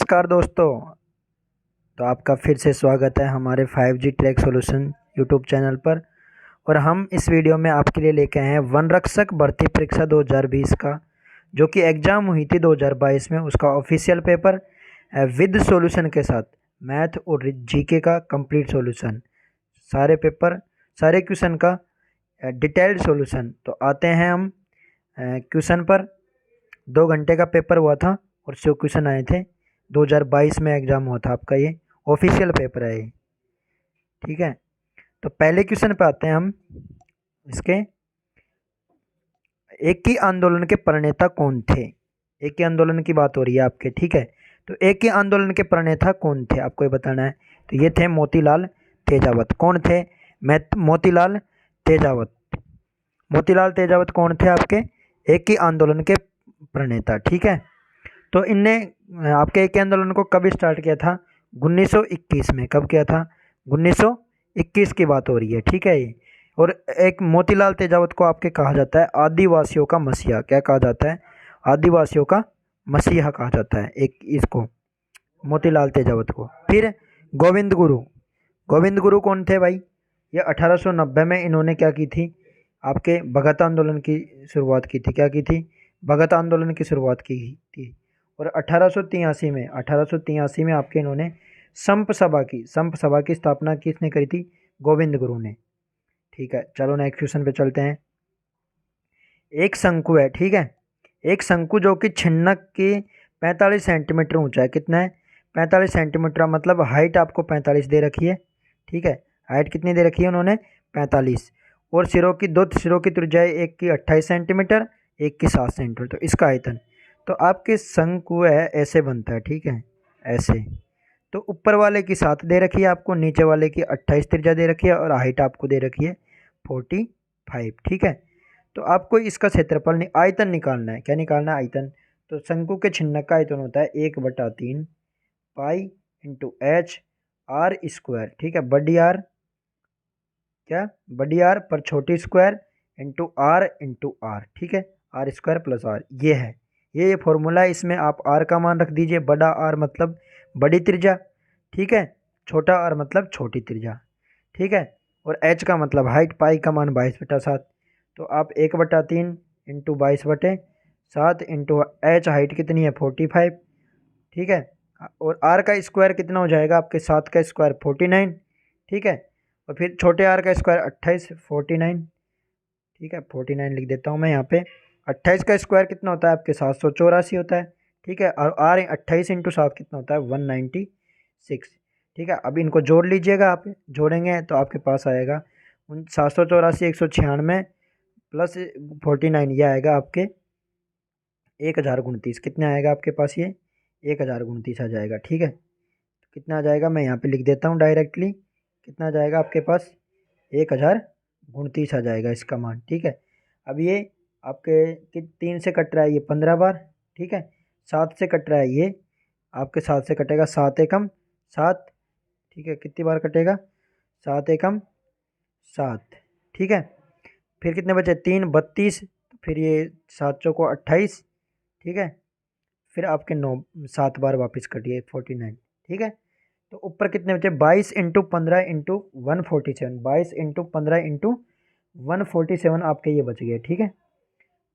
नमस्कार दोस्तों। तो आपका फिर से स्वागत है हमारे 5G track solution YouTube channel पर। और हम इस वीडियो में आपके लिए लेके आए हैं वन रक्षक भर्ती परीक्षा 2020 का, जो कि एग्ज़ाम हुई थी 2022 में। उसका ऑफिशियल पेपर विद सॉल्यूशन के साथ मैथ और जीके का कंप्लीट सॉल्यूशन, सारे पेपर सारे क्वेश्चन का डिटेल्ड सॉल्यूशन। तो आते हैं हम क्वेश्चन पर। 2 घंटे का पेपर हुआ था और 100 क्वेश्चन आए थे। 2022 में एग्ज़ाम हुआ था आपका, ये ऑफिशियल पेपर है ये, ठीक है। तो पहले क्वेश्चन पे आते हैं हम। इसके एक ही आंदोलन के प्रणेता कौन थे? एक ही आंदोलन की बात हो रही है आपके, ठीक है। तो एक ही आंदोलन के प्रणेता कौन थे आपको ये बताना है। तो ये थे मोतीलाल तेजावत। कौन थे? मोतीलाल तेजावत। मोतीलाल तेजावत कौन थे आपके? एक ही आंदोलन के प्रणेता, ठीक है। तो इनने आपके एक ही आंदोलन को कब स्टार्ट किया था? 1921 में। कब किया था? 1921 की बात हो रही है, ठीक है ये। और एक मोतीलाल तेजावत को आपके कहा जाता है आदिवासियों का मसीहा। क्या कहा जाता है? आदिवासियों का मसीहा कहा जाता है एक इसको, मोतीलाल तेजावत को। फिर गोविंद गुरु। गोविंद गुरु कौन थे भाई? ये 1890 में इन्होंने क्या की थी? आपके भगत आंदोलन की शुरुआत की थी। क्या की थी? भगत आंदोलन की शुरुआत की थी। और 1883 में आपके इन्होंने संप सभा की स्थापना किसने करी थी? गोविंद गुरु ने, ठीक है। चलो नेक्स्ट क्वेश्चन पे चलते हैं। एक शंकु है, ठीक है। एक शंकु जो कि छिन्नक की 45 सेंटीमीटर ऊंचा है। कितना है? 45 सेंटीमीटर, मतलब हाइट आपको 45 दे रखी है, ठीक है। हाइट कितनी दे रखी है उन्होंने? 45। और दो सिरों की त्रिज्या, एक की 28 सेंटीमीटर, एक की 7 सेंटीमीटर। तो इसका आयतन, तो आपके शंकु है ऐसे बनता है, ठीक है, ऐसे। तो ऊपर वाले की 7 दे रखी है आपको, नीचे वाले की 28 त्रिज्या दे रखी है, और हाइट आपको दे रखी है 45, ठीक है। तो आपको इसका क्षेत्रफल आयतन निकालना है। क्या निकालना है? आयतन। तो शंकु के छिन्नक का आयतन होता है 1/3 pi into H R square, ठीक है। बड़ी आर, क्या बड़ी आर पर छोटी स्क्वायर इंटू आर, ठीक है। आर स्क्वायर प्लस आर, ये है ये फॉर्मूला है। इसमें आप आर का मान रख दीजिए। बड़ा आर मतलब बड़ी त्रिज्या, ठीक है। छोटा आर मतलब छोटी त्रिज्या, ठीक है। और एच का मतलब हाइट, पाई का मान 22/7। तो आप 1/3 इंटू 22/7 इंटू एच, हाइट कितनी है? 45, ठीक है। और आर का स्क्वायर कितना हो जाएगा आपके? 7 का स्क्वायर 49, ठीक है। और फिर छोटे आर का स्क्वायर 28, 49, ठीक है। 49 लिख देता हूँ मैं यहाँ पे। 28 का स्क्वायर कितना होता है आपके? 784 होता है, ठीक है। और आर 28 इंटू 7 कितना होता है? 196, ठीक है। अब इनको जोड़ लीजिएगा आप। जोड़ेंगे तो आपके पास आएगा 784, 196 प्लस 49, ये आएगा आपके 1029। कितना आएगा आपके पास? ये 1029 आ जाएगा, ठीक है। तो कितना आ जाएगा मैं यहाँ पे लिख देता हूँ डायरेक्टली। कितना आ जाएगा आपके पास? 1029 आ जाएगा इसका मान, ठीक है। अब ये आपके 3 से कट रहा है ये 15 बार, ठीक है। 7 से कट रहा है ये आपके, 7 से कटेगा 7 एकम 7, ठीक है। कितनी बार कटेगा? 7 एकम 7, ठीक है। फिर कितने बचे? 3, 32। फिर ये 7 चौको 28, ठीक है। फिर आपके 7 बार वापस कटिए 49, ठीक है। तो ऊपर कितने बचे? 22 इंटू 15 इंटू 147, 22 इंटू 15 इंटू 147 आपके ये बच गए, ठीक है।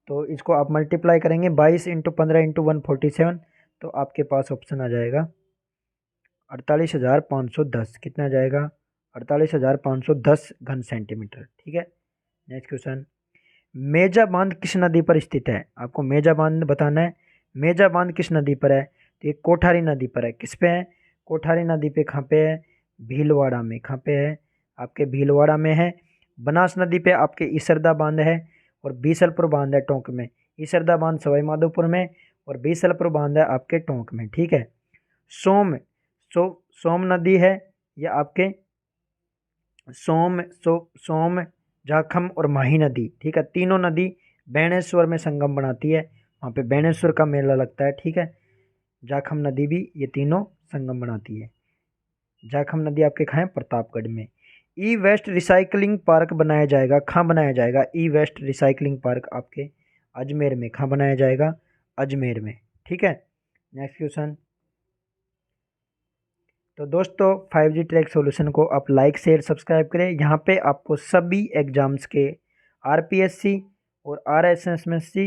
तो इसको आप मल्टीप्लाई करेंगे 22 इंटू 15 इंटू 147, तो आपके पास ऑप्शन आ जाएगा 48,510। कितना आ जाएगा? 48,510 घन सेंटीमीटर, ठीक है। Next question. मेजा बांध किस नदी पर स्थित है? आपको मेजा बांध बताना है। मेजा बांध किस नदी पर है? तो ये कोठारी नदी पर है। किस पे है? कोठारी नदी पे। कहाँ पे है? भीलवाड़ा में। कहाँ पे है? आपके भीलवाड़ा में है। बनास नदी पे आपके ईसरदा बांध है, और बीसलपुर बांध है टोंक में। ईसरदा बांध सवाई माधोपुर में, और बीसलपुर बांध है आपके टोंक में, ठीक है। सोम सोम नदी है ये आपके सोम जाखम और माही नदी, ठीक है। तीनों नदी बेणेश्वर में संगम बनाती है। वहाँ पे बेणेश्वर का मेला लगता है, ठीक है। जाखम नदी भी, ये तीनों संगम बनाती है। जाखम नदी आपके कहाँ है? प्रतापगढ़ में। ई वेस्ट रिसाइकलिंग पार्क बनाया जाएगा। कहाँ बनाया जाएगा? ई वेस्ट रिसाइकलिंग पार्क आपके अजमेर में। कहाँ बनाया जाएगा? अजमेर में, ठीक है। Next question. तो दोस्तों 5G ट्रैक सॉल्यूशन को आप लाइक शेयर सब्सक्राइब करें। यहाँ पे आपको सभी एग्ज़ाम्स के आरपीएससी और आरएसएसएससी,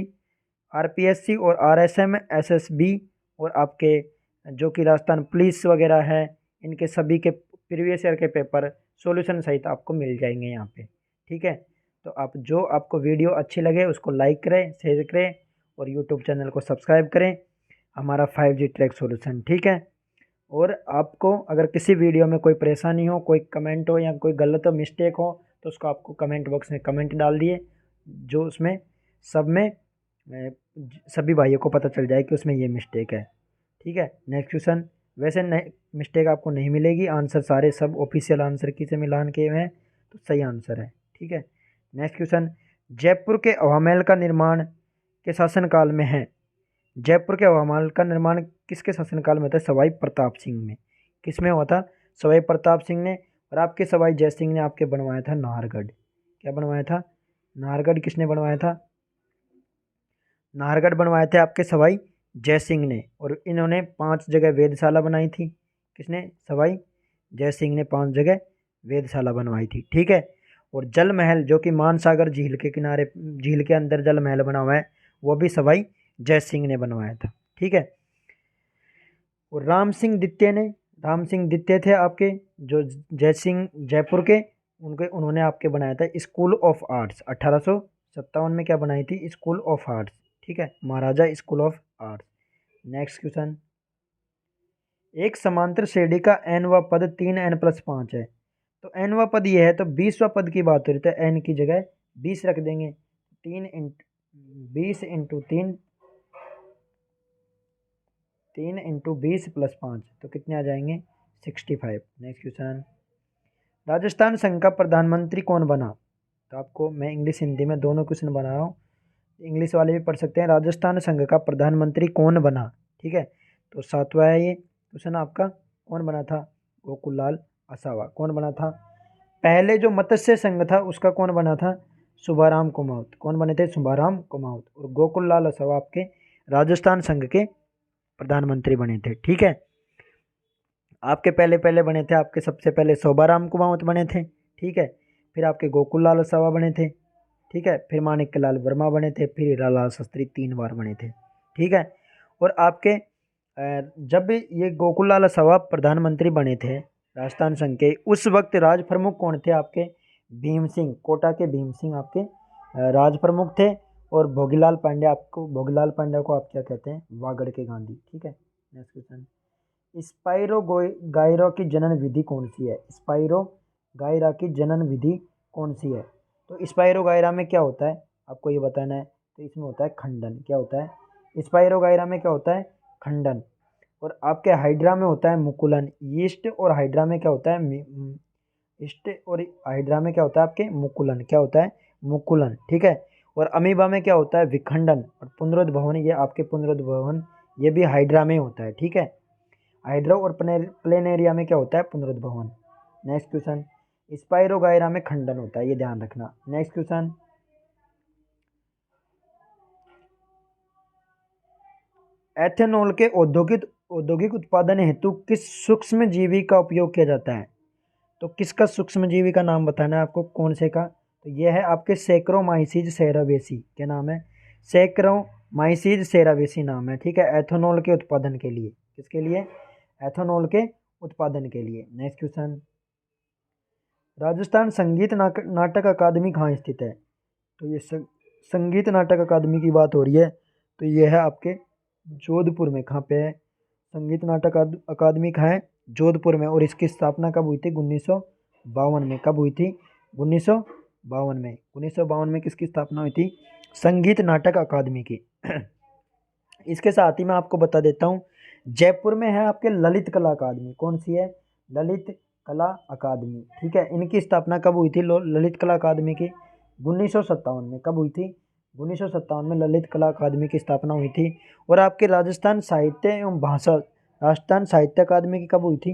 आरपीएससी और आरएसएम एसएसबी और आपके जो कि राजस्थान पुलिस वगैरह है, इनके सभी के प्रीवियस ईयर के पेपर सॉल्यूशन सहित आपको मिल जाएंगे यहाँ पे। ठीक है, तो आप जो आपको वीडियो अच्छी लगे उसको लाइक करें, शेयर करें और यूट्यूब चैनल को सब्सक्राइब करें, हमारा 5G ट्रैक सॉल्यूशन। ठीक है, और आपको अगर किसी वीडियो में कोई परेशानी हो, कोई कमेंट हो या कोई गलत मिस्टेक हो तो उसको आपको कमेंट बॉक्स में कमेंट डाल दिए, जो उसमें सब में सभी भाइयों को पता चल जाए कि उसमें ये मिस्टेक है। ठीक है, नेक्स्ट क्वेश्चन। वैसे मिस्टेक आपको नहीं मिलेगी, आंसर सारे सब ऑफिशियल आंसर की से मिलान किए हुए हैं, तो सही आंसर है। ठीक है, नेक्स्ट क्वेश्चन। जयपुर के हवा महल का निर्माण के शासनकाल में है। जयपुर के हवा महल का निर्माण किसके शासनकाल में था? सवाई प्रताप सिंह में। किस में हुआ था? सवाई प्रताप सिंह ने। और आपके सवाई जय सिंह ने आपके बनवाया था नाहरगढ़। क्या बनवाया था? नाहरगढ़ किसने बनवाया था? नाहरगढ़ बनवाए थे आपके सवाई जय सिंह ने। और इन्होंने 5 जगह वेधशाला बनाई थी। किसने? सवाई जय सिंह ने 5 जगह वेधशाला बनवाई थी। ठीक है, और जल महल जो कि मानसागर झील के किनारे, झील के अंदर जल महल बना हुआ है, वो भी सवाई जय सिंह ने बनवाया था। ठीक है, और राम सिंह द्वितीय थे आपके, जो जय सिंह जयपुर के, उन्होंने आपके बनाया था स्कूल ऑफ आर्ट्स। 1857 में क्या बनाई थी? School of arts. ठीक है, Maharaja school of arts. Next question. एक समांतर श्रेणी का n वा पद 3n+5 है। तो n वा पद ये है, तो 20वां पद की बात हो रही है, तो n की जगह 20 रख देंगे। 20 इंटू 3 इंटू 20+5, तो कितने आ जाएंगे? 65। Next question. राजस्थान संघ का प्रधानमंत्री कौन बना? तो आपको मैं इंग्लिश हिंदी में दोनों क्वेश्चन बना रहा हूँ, इंग्लिश वाले भी पढ़ सकते हैं। राजस्थान संघ का प्रधानमंत्री कौन बना? ठीक है, तो 7वां है ये क्वेश्चन आपका। कौन बना था? गोकुललाल असावा। कौन बना था? पहले जो मत्स्य संघ था उसका कौन बना था? सुभाराम कुमावत। कौन बने थे? सुभाराम कुमावत। और गोकुललाल असावा आपके राजस्थान संघ के प्रधानमंत्री बने थे। ठीक है, आपके पहले बने थे, आपके सबसे पहले शोभाराम कुमावत बने थे। ठीक है, फिर आपके गोकुललाल असावा बने थे। ठीक है, फिर माणिक्यलाल वर्मा बने थे, फिर हीरालाल शास्त्री 3 बार बने थे। ठीक है, और आपके जब ये गोकुललाल असावा प्रधानमंत्री बने थे राजस्थान संघ के, उस वक्त राज प्रमुख कौन थे आपके? भीम सिंह, कोटा के भीम सिंह आपके राज प्रमुख थे। और भोगीलाल पांड्या को आप क्या कहते हैं? वागड़ के गांधी। ठीक है, नेक्स्ट क्वेश्चन। स्पाइरो गायरा की जनन विधि कौन सी है? स्पाइरो गायरा की जनन विधि कौन सी है? तो स्पाइरो गायरा में क्या होता है आपको ये बताना है। तो इसमें होता है खंडन। क्या होता है? स्पाइरो गायरा में क्या होता है? खंडन। और आपके हाइड्रा में होता है मुकुलन। ईस्ट और हाइड्रा में क्या होता है? ईस्ट और हाइड्रा में क्या होता है आपके? मुकुलन। क्या होता है? मुकुलन। ठीक है, और अमीबा में क्या होता है? विखंडन। और पुनरुद्भवन, ये आपके पुनरुद्भवन ये भी हाइड्रा में होता है। ठीक है, हाइड्रो और प्लेनेरिया में क्या होता है? पुनरुद्भवन। Next question. स्पाइरोगायरा में खंडन होता है, ये ध्यान रखना। Next question. एथेनॉल के औद्योगिक उत्पादन हेतु किस सूक्ष्म जीवी का उपयोग किया जाता है? तो किसका सूक्ष्म जीवी का नाम बताना है आपको, कौन से का? तो यह है आपके सैकरोमाइसीज सेरावेसी। क्या नाम है? सैकरोमाइसीज सेरावेसी नाम है। ठीक है, एथेनॉल के उत्पादन के लिए। किसके लिए? एथेनॉल के उत्पादन के लिए। Next question. राजस्थान संगीत नाटक अकादमी कहाँ स्थित है? तो ये संगीत नाटक अकादमी की बात हो रही है, तो ये है आपके जोधपुर में। कहाँ पे है संगीत नाटक अकादमी? कहाँ है? जोधपुर में। और इसकी स्थापना कब हुई थी? 1952 में। कब हुई थी? 1952 में। 1952 में किसकी स्थापना हुई थी? संगीत नाटक अकादमी की। इसके साथ ही मैं आपको बता देता हूँ, जयपुर में है आपके ललित कला अकादमी। कौन सी है? ललित कला अकादमी। ठीक है, इनकी स्थापना कब हुई थी ललित कला अकादमी की? 1957 में। कब हुई थी? 1957 में ललित कला अकादमी की स्थापना हुई थी। और आपके राजस्थान साहित्य एवं भाषा, राजस्थान साहित्य अकादमी की कब हुई थी?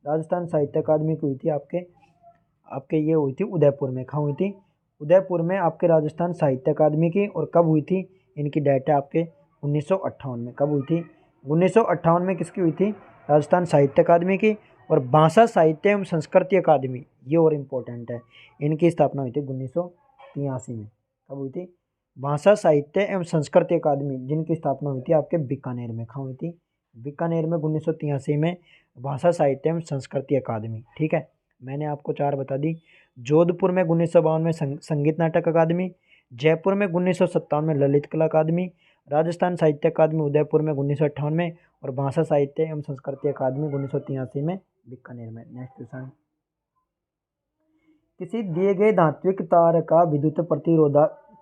राजस्थान साहित्य अकादमी की हुई थी आपके ये हुई थी उदयपुर में। कहाँ हुई थी? उदयपुर में आपके राजस्थान साहित्य अकादमी की। और कब हुई थी? इनकी डेट है आपके 1958 में। कब हुई थी? 1958 में किसकी हुई थी? राजस्थान साहित्य अकादमी की। और भाषा साहित्य एवं संस्कृति अकादमी, ये और इम्पोर्टेंट है, इनकी स्थापना हुई थी 1983 में। कब हुई थी? भाषा साहित्य एवं संस्कृति अकादमी, जिनकी स्थापना हुई थी आपके बीकानेर में। कहाँ हुई थी? बीकानेर में 1983 में भाषा साहित्य एवं संस्कृति अकादमी। ठीक है, मैंने आपको 4 बता दी। जोधपुर में 1952 में संगीत नाटक अकादमी, जयपुर में 1957 में ललित कला अकादमी, राजस्थान साहित्य अकादमी उदयपुर में 1958 में, और भाषा साहित्य एवं संस्कृति अकादमी 1983 में बीकानेर में। नेक्स्ट क्वेश्चन, किसी दिए गए धात्विक तार का विद्युत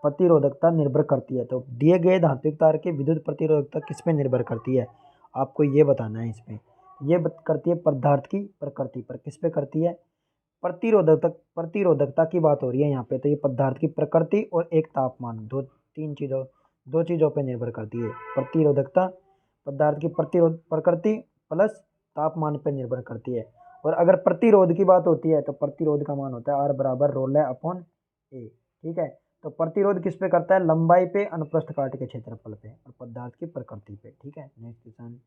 प्रतिरोधकता निर्भर करती है। तो दिए गए धात्विक तार की विद्युत प्रतिरोधकता किस पे निर्भर करती है, आपको ये बताना है। इसमें ये करती है पदार्थ की प्रकृति पर। किस पे करती है? प्रतिरोधकता की बात हो रही है यहाँ पे। तो ये पदार्थ की प्रकृति और एक तापमान, दो चीज़ों पे निर्भर करती है। प्रतिरोधकता पदार्थ की प्रकृति प्लस तापमान पर निर्भर करती है। और अगर प्रतिरोध की बात होती है तो प्रतिरोध का मान होता है R बराबर ρ अपॉन A। ठीक है, तो प्रतिरोध किस पे करता है? लंबाई पे, अनुप्रस्थ काट के क्षेत्रफल पे, और पदार्थ की प्रकृति पे। ठीक है, नेक्स्ट क्वेश्चन,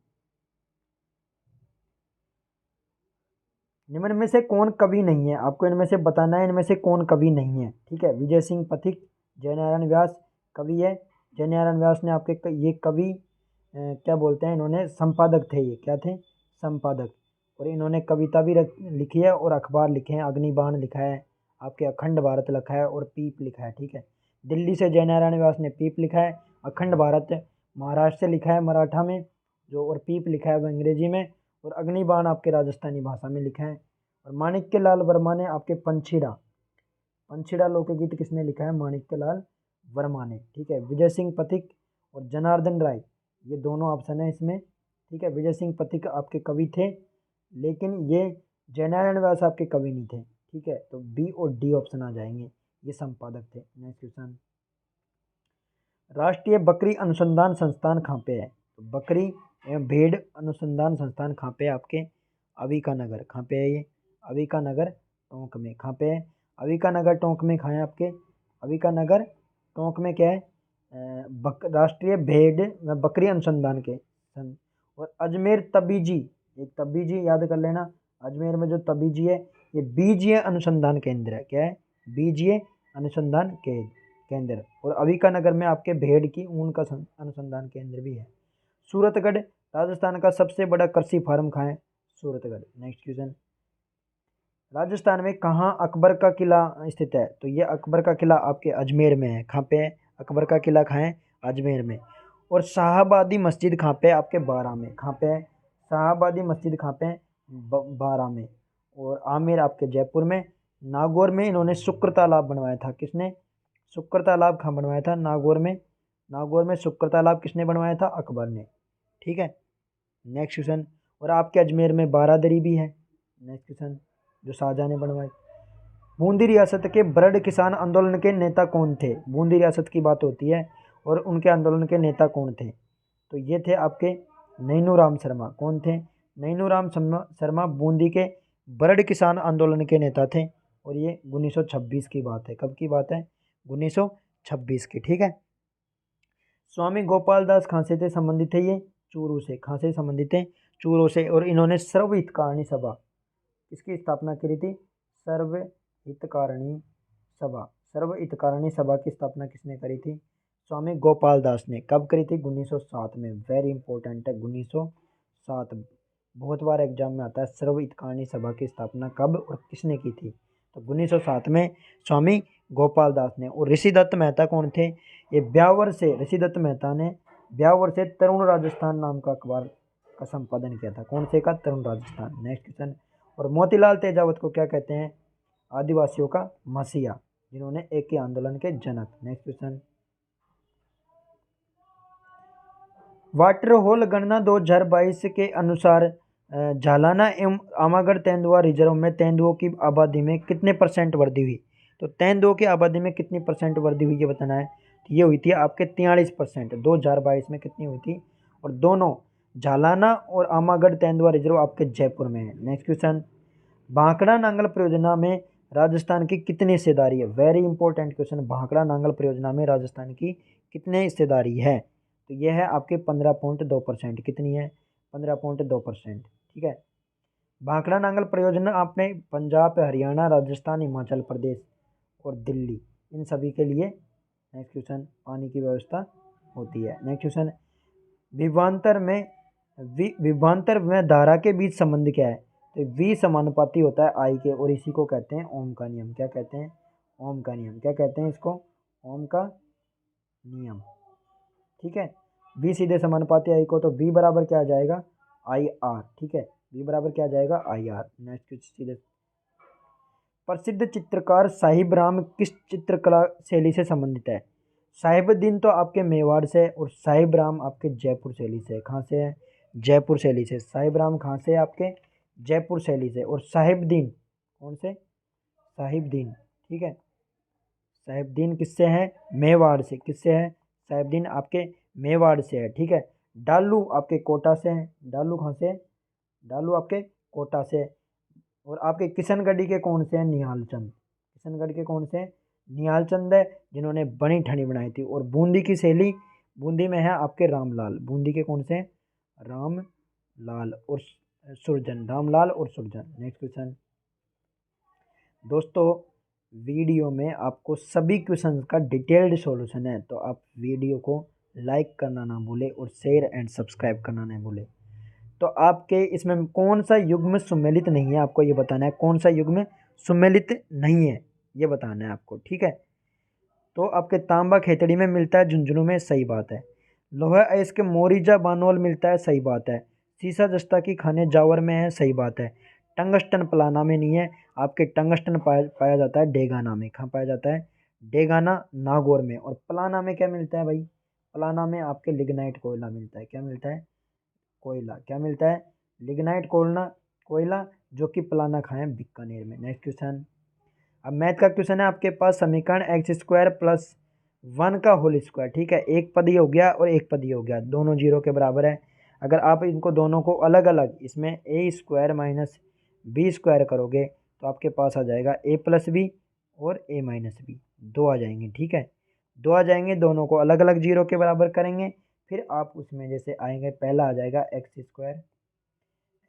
निम्न में से कौन कवि नहीं है? आपको इनमें से बताना है, इनमें से कौन कवि नहीं है। ठीक है, विजय सिंह पथिक, जयनारायण व्यास कवि है। जयनारायण व्यास ने आपके ये कवि क्या बोलते हैं, इन्होंने संपादक थे। ये क्या थे? संपादक। और इन्होंने कविता भी लिखी है और अखबार लिखे हैं। अग्निबाण लिखा है, आपके अखंड भारत लिखा है, और पीप लिखा है। ठीक है, दिल्ली से जयनारायण व्यास ने पीप लिखा है, अखंड भारत महाराष्ट्र से लिखा है मराठा में जो, और पीप लिखा है वो अंग्रेजी में, और अग्निबाण आपके राजस्थानी भाषा में लिखा है। और माणिक्य लाल वर्मा ने आपके पंछीड़ा लोकगीत किसने लिखा है? माणिक्य लाल वर्मा ने। ठीक है, विजय सिंह पथिक और जनार्दन राय, ये दोनों ऑप्शन है इसमें। ठीक है, विजय सिंह पथिक आपके कवि थे, लेकिन ये जयनारायण व्यास आपके कवि नहीं थे। ठीक है, तो बी और डी ऑप्शन आ जाएंगे, ये संपादक थे। नेक्स्ट क्वेश्चन, राष्ट्रीय बकरी अनुसंधान संस्थान कहाँ पे है? तो बकरी एवं भेड़ अनुसंधान संस्थान कहाँ पे है? आपके अविका नगर। कहाँ पे है ये? अविका नगर टोंक में। कहाँ पे है? अविका नगर टोंक में। कहाँ है आपके? अविका नगर टोंक में। क्या है? राष्ट्रीय भेड़ बकरी अनुसंधान के और अजमेर तबीजी, एक तबीजी याद कर लेना, अजमेर में जो तबीजी है ये बीजीय अनुसंधान केंद्र है। क्या है? बीजीय अनुसंधान केंद्र। और अविका नगर में आपके भेड़ की ऊन का अनुसंधान केंद्र भी है। सूरतगढ़ राजस्थान का सबसे बड़ा कृषि फार्म कहाँ है? सूरतगढ़। नेक्स्ट क्वेश्चन, राजस्थान में कहाँ अकबर का किला स्थित है? तो ये अकबर का किला आपके अजमेर में है। कहाँ पे है अकबर का किला? कहाँ है? अजमेर में। और शाहाबादी मस्जिद कहाँ पे? आपके बारा में। कहाँ पे है शाहाबादी मस्जिद? कहाँ पे? बारा में। और आमेर आपके जयपुर में। नागौर में इन्होंने शुक्र तालाब बनवाया था। किसने? शुक्र तालाब कहाँ बनवाया था? नागौर में। नागौर में शुक्र तालाब किसने बनवाया था? अकबर ने। ठीक है, नेक्स्ट क्वेश्चन, और आपके अजमेर में बारादरी भी है। नेक्स्ट क्वेश्चन, जो शाहजहां ने बनवाई। बूंदी रियासत के बरड़ किसान आंदोलन के नेता कौन थे? बूंदी रियासत की बात होती है और उनके आंदोलन के नेता कौन थे? तो ये थे आपके नैनूराम शर्मा। कौन थे? नैनूराम शर्मा बूंदी के बरड़ किसान आंदोलन के नेता थे। और ये 1926 की बात है। कब की बात है? 1926 की। ठीक है, स्वामी गोपाल दास कहाँ से थे संबंधित थे? ये चूरू से। कहाँ से संबंधित थे? चूरू से। और इन्होंने सर्वहितकारणी सभा, इसकी स्थापना करी थी? सर्वहितकारणी सभा। सर्वहितकारणी सभा की स्थापना किसने करी थी? स्वामी गोपाल दास ने। कब करी थी? 1907 में। वेरी इंपॉर्टेंट है, 1907। बहुत बार एग्जाम में आता है सर्वहितकारणी सभा की स्थापना कब और किसने की थी? तो 1907 में स्वामी गोपाल दास ने। और ऋषिदत्त मेहता कौन थे? ये ब्यावर से, ऋषिदत्त मेहता ने ब्यावर से तरुण राजस्थान नाम का अखबार का संपादन किया था। कौन से का? तरुण राजस्थान। नेक्स्ट क्वेश्चन, और मोतीलाल तेजावत को क्या कहते हैं? आदिवासियों का मसीहा, जिन्होंने एके आंदोलन के जनक। नेक्स्ट क्वेश्चन, वाटर होल गणना 2022 के अनुसार झालाना एवं आमागढ़ तेंदुआ रिजर्व में तेंदुओं की आबादी में कितने % वृद्धि हुई? तो तेंदुओं की आबादी में कितनी % वृद्धि हुई ये बताना है। तो ये हुई थी आपके 43%। 2022 में कितनी हुई थी? और दोनों झालाना और आमागढ़ तेंदुआ रिजर्व आपके जयपुर में है। नेक्स्ट क्वेश्चन, भाखड़ा नांगल परियोजना में राजस्थान की कितनी हिस्सेदारी है? Very important question. Bhakra Nangal परियोजना में राजस्थान की कितनी हिस्सेदारी है? तो यह है आपके 15.2%। कितनी है? 15.2%। ठीक है, भाखड़ा नांगल परियोजना आपने पंजाब, हरियाणा, राजस्थान, हिमाचल प्रदेश और दिल्ली, इन सभी के लिए नेक्स्ट क्वेश्चन पानी की व्यवस्था होती है। नेक्स्ट क्वेश्चन, विभवांतर में विभवांतर में धारा के बीच संबंध क्या है? तो V समानुपाती होता है I के, और इसी को कहते हैं ओम का नियम। क्या कहते हैं? ओम का नियम। क्या कहते हैं इसको? ओम का नियम। ठीक है, V सीधे समानुपाती I को, तो V बराबर क्या आ जाएगा? IR। ठीक है, V बराबर क्या आ जाएगा? IR। नेक्स्ट कुछ सीधे, प्रसिद्ध चित्रकार साहिबराम किस चित्रकला शैली से संबंधित है? साहिबुद्दीन तो आपके मेवाड़ से, और साहिबराम आपके जयपुर शैली से। कहाँ से है? जयपुर शैली से। साहिबराम कहाँ से है? आपके जयपुर शैली से। और साहिबुद्दीन कौन से? साहिबुद्दीन। ठीक है, साहिबुद्दीन किससे है? मेवाड़ से। किससे है? साहिबुद्दीन आपके मेवाड़ से है। ठीक है, डालू आपके कोटा से है। डालू कहाँ से? डालू आपके कोटा से। और आपके किशनगढ़ी के कौन से हैं? निहाल चंद। किशनगढ़ के कौन से हैं? निहाल चंद है, जिन्होंने बनी ठनी बनाई थी। और बूंदी की शैली, बूंदी में है आपके रामलाल। बूंदी के कौन से हैं? रामलाल और सुरजन। रामलाल और सुरजन। नेक्स्ट क्वेश्चन, दोस्तों वीडियो में आपको सभी क्वेश्चन का डिटेल्ड सॉल्यूशन है, तो आप वीडियो को लाइक करना ना भूले और शेयर एंड सब्सक्राइब करना ना भूले। तो आपके इसमें कौन सा युग्म सुमेलित नहीं है, आपको ये बताना है। कौन सा युग्म सुमेलित नहीं है, ये बताना है आपको। ठीक है, तो आपके तांबा खेतड़ी में मिलता है, झुंझुनू में, सही बात है। लोहा अयस्क के मोरिजा बानोल मिलता है, सही बात है। सीसा जस्ता की खाने जावर में है, सही बात है। टंगस्टन पलाना में नहीं है, आपके टंगस्टन पाया जाता है डेगाना में। कहाँ पाया जाता है? डेगाना, नागौर में। और पलाना में क्या मिलता है भाई? पलाना में आपके लिग्नाइट कोयला मिलता है। क्या मिलता है? कोयला। क्या मिलता है? लिग्नाइट कोयला, जो कि पलाना खाए बीकानेर में। नेक्स्ट क्वेश्चन, अब मैथ का क्वेश्चन है आपके पास। समीकरण x² + 1 का होल स्क्वायर। ठीक है, एक पद ही हो गया और एक पद ही हो गया, दोनों जीरो के बराबर है। अगर आप इनको दोनों को अलग अलग इसमें a² - b² करोगे, तो आपके पास आ जाएगा a+b और a-b, दो आ जाएंगे। ठीक है, दो आ जाएंगे, दोनों को अलग अलग जीरो के बराबर करेंगे। फिर आप उसमें जैसे आएंगे, पहला आ जाएगा x²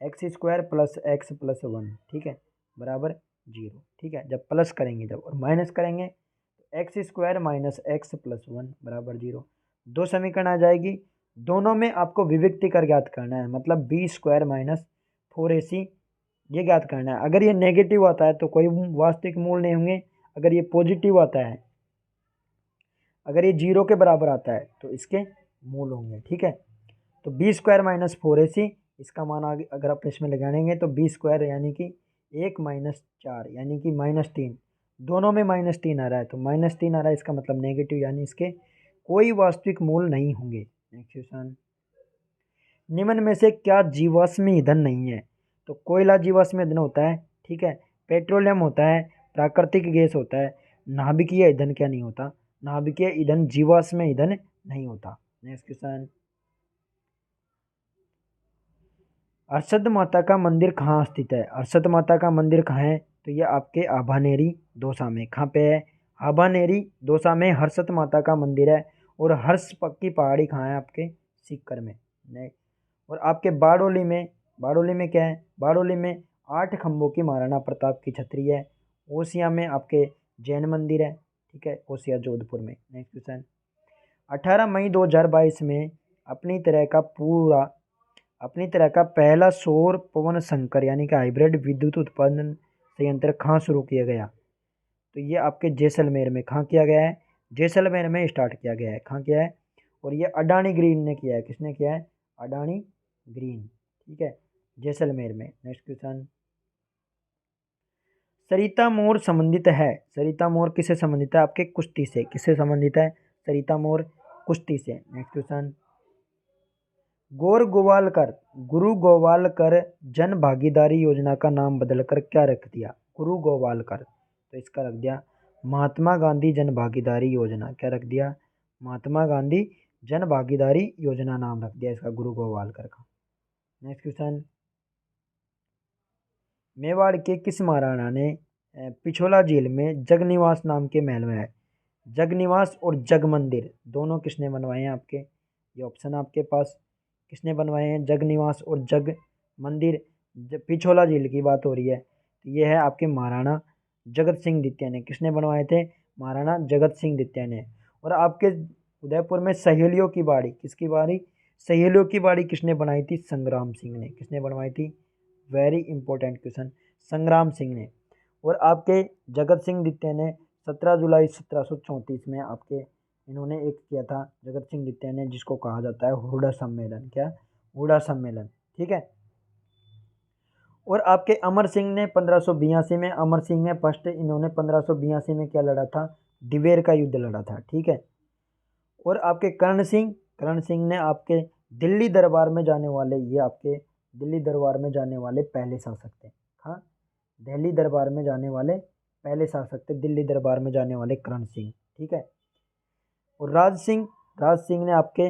+ x+1। ठीक है, बराबर 0। ठीक है, जब प्लस करेंगे जब और माइनस करेंगे, तो x² - x+1 बराबर 0। दो समीकरण आ जाएगी, दोनों में आपको विभक्ति कर ज्ञात करना है, मतलब b² - 4ac ये ज्ञात करना है। अगर ये नेगेटिव आता है तो कोई वास्तविक मूल नहीं होंगे। अगर ये पॉजिटिव आता है, अगर ये 0 के बराबर आता है, तो इसके मूल होंगे। ठीक है, तो b² - 4ac, इसका मान आगे अगर आप इसमें लगाएंगे तो b² यानी कि 1 - 4 यानी कि -3, दोनों में -3 आ रहा है, तो -3 आ रहा है, इसका मतलब नेगेटिव, यानी इसके कोई वास्तविक मूल नहीं होंगे। नेक्स्ट क्वेश्चन, निम्न में से क्या जीवाश्म ईंधन नहीं है? तो कोयला जीवाश्म ईंधन होता है। ठीक है, पेट्रोलियम होता है, प्राकृतिक गैस होता है। नाभिकीय ईंधन क्या नहीं होता? नाभिकीय ईंधन जीवाश्म ईंधन नहीं होता। नेक्स्ट क्वेश्चन, अरशद माता का मंदिर कहाँ स्थित है? अरशद माता का मंदिर कहाँ है? तो ये आपके आभानेरी दौसा में। कहाँ पे है? आभानेरी दौसा में हर्षद माता का मंदिर है। और हर्ष की पहाड़ी कहाँ है? आपके सीकर में। और आपके बारडोली में क्या है? बारडोली में 8 खंभों की महाराणा प्रताप की छतरी है। ओसिया में आपके जैन मंदिर है। ठीक है, ओसिया जोधपुर में। नेक्स्ट क्वेश्चन, 18 मई 2022 में अपनी तरह का पहला सौर पवन संकर यानी कि हाइब्रिड विद्युत उत्पादन संयंत्र कहाँ शुरू किया गया? तो ये आपके जैसलमेर में। कहाँ किया गया है? जैसलमेर में स्टार्ट किया गया है। कहाँ किया है? और ये अडानी ग्रीन ने किया है। किसने किया है? अडानी ग्रीन। ठीक है, जैसलमेर में। नेक्स्ट क्वेश्चन, सरिता मोर संबंधित है। सरिता मोर किससे संबंधित है? आपके कुश्ती से। किससे संबंधित है? सरिता मोर कुश्ती से। नेक्स्ट क्वेश्चन, गुरु गोवालकर जन भागीदारी योजना का नाम बदलकर क्या रख दिया? गुरु गोवालकर, तो इसका रख दिया महात्मा गांधी जन भागीदारी योजना। क्या रख दिया? महात्मा गांधी जन भागीदारी योजना नाम रख दिया इसका, गुरु गोवालकर का। नेक्स्ट क्वेश्चन, मेवाड़ के किस महाराणा ने पिछोला झील में जगनिवास नाम के महल में है? जगनिवास और जग मंदिर दोनों किसने बनवाए हैं? आपके ये ऑप्शन आपके पास, किसने बनवाए हैं? जगनिवास और जग मंदिर जब पिछोला झील की बात हो रही है तो ये है आपके महाराणा जगत सिंह द्वितीय ने। किसने बनवाए थे? महाराणा जगत सिंह द्वितीय ने। और आपके उदयपुर में सहेलियों की बाड़ी, किसकी बाड़ी? सहेलियों की बाड़ी किसने बनाई थी? संग्राम सिंह ने। किसने बनवाई थी? वेरी इंपॉर्टेंट क्वेश्चन, संग्राम सिंह ने। और आपके जगत सिंह द्वितीय ने 17 जुलाई 1734 में आपके इन्होंने एक किया था, जगत सिंह द्वितीय ने, जिसको कहा जाता है हुड़ा सम्मेलन। क्या? हुड़ा सम्मेलन। ठीक है। और आपके अमर सिंह ने 1582 में, अमर सिंह ने फर्स्ट, इन्होंने 1582 में क्या लड़ा था? दिवेर का युद्ध लड़ा था। ठीक है। और आपके कर्ण सिंह ने आपके दिल्ली दरबार में जाने वाले, ये आपके दिल्ली दरबार में जाने वाले पहले शासक थे। हाँ, दिल्ली दरबार में जाने वाले पहले शासक थे, दिल्ली दरबार में जाने वाले कर्ण सिंह। ठीक है। और राज सिंह ने आपके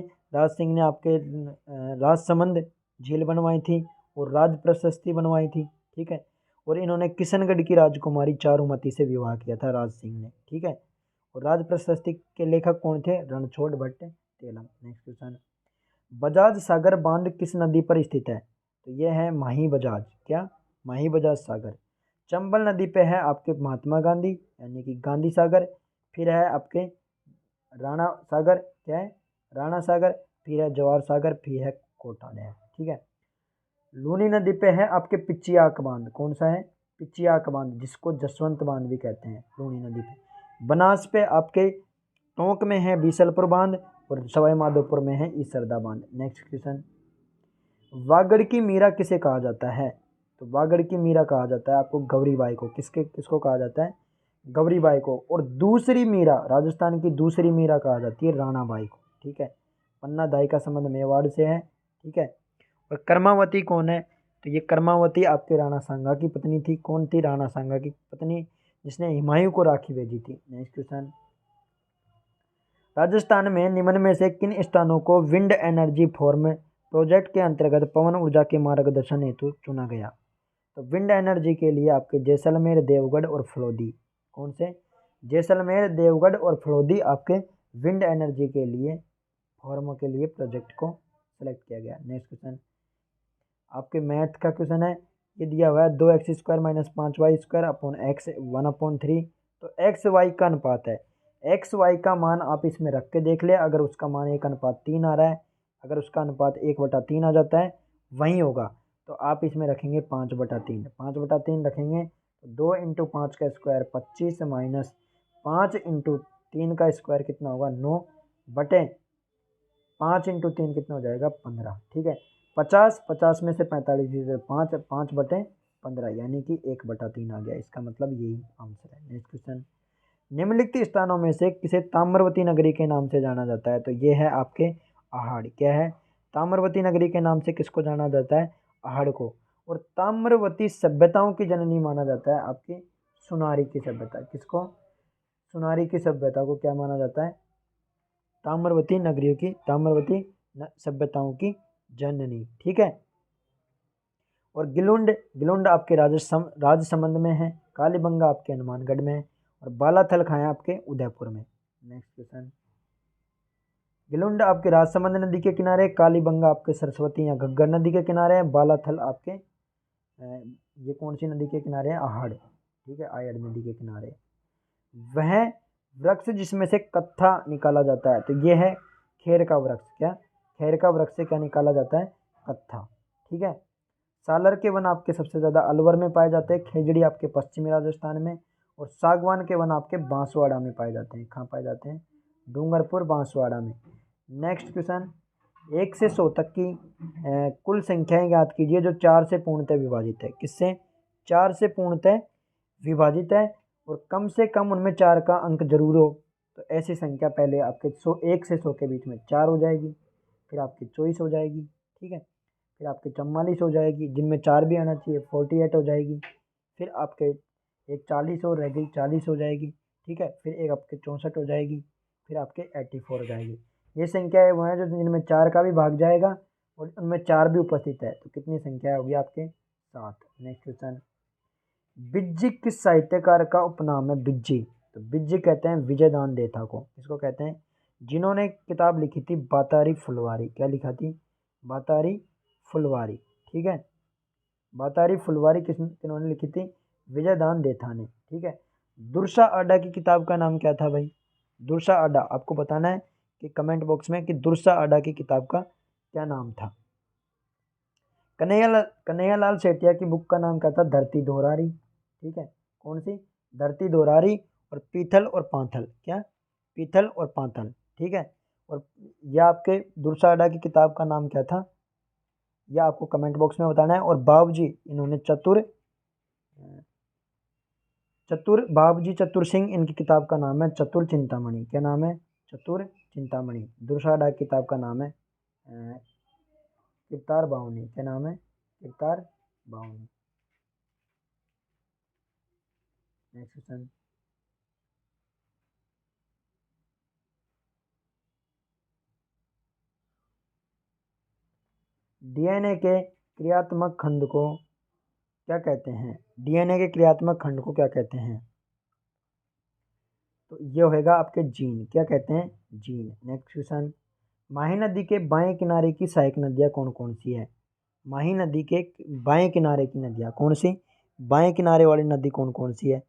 राजसमंद झील बनवाई थी और राज प्रशस्ति बनवाई थी। ठीक है। और इन्होंने किशनगढ़ की राजकुमारी चारुमती से विवाह किया था, राज सिंह ने। ठीक है। और राज प्रशस्ति के लेखक कौन थे? रणछोड़ भट्ट तेलम। नेक्स्ट क्वेश्चन, बजाज सागर बांध किस नदी पर स्थित है? तो ये है माही बजाज। क्या? माही बजाज सागर। चंबल नदी पे है आपके महात्मा गांधी, यानी कि गांधी सागर। फिर है आपके राणा सागर। क्या है? राणा सागर। फिर है जवाहर सागर। फिर है कोटा डैम। ठीक है। लूनी नदी पे है आपके पिचियाक बांध। कौन सा है? पिचियाक बांध, जिसको जसवंत बांध भी कहते हैं, लूनी नदी पे। बनास पे आपके टोंक में है बीसलपुर बांध और सवाई माधोपुर में है ईसरदा बांध। नेक्स्ट क्वेश्चन, वागड़ की मीरा किसे कहा जाता है? तो वागड़ की मीरा कहा जाता है आपको गौरीबाई को। किसको कहा जाता है? गौरीबाई को। और दूसरी मीरा, राजस्थान की दूसरी मीरा कहा जाती है राणाबाई को। ठीक है। पन्ना दाई का संबंध मेवाड़ से है। ठीक है। और कर्मावती कौन है? तो ये कर्मावती आपके राणा सांगा की पत्नी थी। कौन थी? राणा सांगा की पत्नी, जिसने हुमायूं को राखी भेजी थी। नेक्स्ट क्वेश्चन, राजस्थान में निम्न में से किन स्थानों को विंड एनर्जी फॉर्म प्रोजेक्ट के अंतर्गत पवन ऊर्जा के मार्गदर्शन हेतु चुना गया? तो विंड एनर्जी के लिए आपके जैसलमेर, देवगढ़ और फलोदी। कौन से? जैसलमेर, देवगढ़ और फलोदी आपके विंड एनर्जी के लिए फॉर्म के लिए प्रोजेक्ट को सेलेक्ट किया गया। नेक्स्ट क्वेश्चन, आपके मैथ का क्वेश्चन है। ये दिया हुआ है 2x² - 5y² अपॉन x 1/3। तो x y का अनुपात है। x y का मान आप इसमें रख के देख ले, अगर उसका मान 1/3 आ रहा है, अगर उसका अनुपात 1/3 आ जाता है, वहीं होगा, तो आप इसमें रखेंगे 5/3। 5/3 रखेंगे तो 2 × 5 का स्क्वायर 25 माइनस 5 × 3 का स्क्वायर कितना होगा? 9 बटे 5 × 3 कितना हो जाएगा? 15। ठीक है। 50 में से 45 5 5/15, यानी कि 1/3 आ गया। इसका मतलब यही आंसर है। नेक्स्ट क्वेश्चन, निम्नलिखित स्थानों में से किसे ताम्रवती नगरी के नाम से जाना जाता है? तो ये है आपके आहड़। क्या है? ताम्रवती नगरी के नाम से किसको जाना जाता है? आहड़ को। और ताम्रवती सभ्यताओं की जननी माना जाता है आपकी सुनारी की सभ्यता। किसको? सुनारी की सभ्यता को क्या माना जाता है? ताम्रवती नगरियों की, ताम्रवती सभ्यताओं की जननी। ठीक है। और गिलुंड आपके राजसमंद में है। कालीबंगा आपके हनुमानगढ़ में है। और बालाथल खाया आपके उदयपुर में। नेक्स्ट क्वेश्चन, गिलुंड आपके राजसमंद नदी के किनारे, कालीबंगा आपके सरस्वती या घग्गर नदी के किनारे है, बालाथल आपके ये कौन सी नदी के किनारे है? आहड़। ठीक है, आयड़ नदी के किनारे। वह वृक्ष जिसमें से कत्था निकाला जाता है, तो ये है खेर का वृक्ष। क्या? खेर का वृक्ष से क्या निकाला जाता है? कत्था। ठीक है। सालर के वन आपके सबसे ज़्यादा अलवर में पाए जाते हैं, खेजड़ी आपके पश्चिमी राजस्थान में, और सागवान के वन आपके बांसवाड़ा में पाए जाते हैं। कहाँ पाए जाते हैं? डूंगरपुर, बांसवाड़ा में। नेक्स्ट क्वेश्चन, 1 से 100 तक की कुल संख्याएं ज्ञात कीजिए जो 4 से पूर्णतः विभाजित है। किससे? 4 से पूर्णतः विभाजित है और कम से कम उनमें 4 का अंक जरूर हो। तो ऐसी संख्या पहले आपके 1 से 100 के बीच में 4 हो जाएगी, फिर आपकी 24 हो जाएगी। ठीक है। फिर आपके 44 हो जाएगी, जिनमें 4 भी आना चाहिए, 48 हो जाएगी। फिर आपके एक 40 और रह गई, 40 हो जाएगी। ठीक है। फिर एक आपके 64 हो जाएगी। फिर आपके 84 हो जाएगी। ये संख्या है वो है जो जिनमें 4 का भी भाग जाएगा और उनमें 4 भी उपस्थित है। तो कितनी संख्या होगी आपके? 7। नेक्स्ट क्वेश्चन, बिज्जी किस साहित्यकार का उपनाम है? बिज्जी, तो बिज्जी कहते हैं विजयदान देथा को। इसको कहते हैं जिन्होंने किताब लिखी थी बातारी फुलवारी। क्या लिखा थी? बातारी फुलवारी। ठीक है। बातारी फुलवारी किन्होंने लिखी थी? विजयदान देथा ने। ठीक है। दुर्सा अड्डा की किताब का नाम क्या था भाई? दुर्सा अड्डा आपको बताना है कि कमेंट बॉक्स में कि दुर्सा अड्डा की किताब का क्या नाम था। कन्हैयालाल सेठिया की बुक का नाम क्या था? धरती दोहरारी। ठीक है। कौन सी? धरती दोहरारी। और पीथल और पांथल। क्या? पीथल और पांथल। ठीक है। और यह आपके दुर्सा अड्डा की किताब का नाम क्या था, यह आपको कमेंट बॉक्स में बताना है। और बाबूजी इन्होंने बाबूजी चतुर सिंह, इनकी किताब का नाम है चतुर चिंतामणि। क्या नाम है? चतुर चिंतामणि। दुर्सा अड्डा की किताब का नाम है किरतार बावनी। क्या नाम है? Kirtar Bavani. Next question. DNA के क्रियात्मक खंड को क्या कहते हैं? डीएनए के क्रियात्मक खंड को क्या कहते हैं? तो ये होगा आपके जीन। क्या कहते हैं? जीन। Next question. माही नदी के बाएं किनारे की सहायक नदियाँ कौन कौन सी है? माही नदी के बाएं किनारे की नदियाँ कौन सी? बाएं किनारे वाली नदी कौन कौन सी है?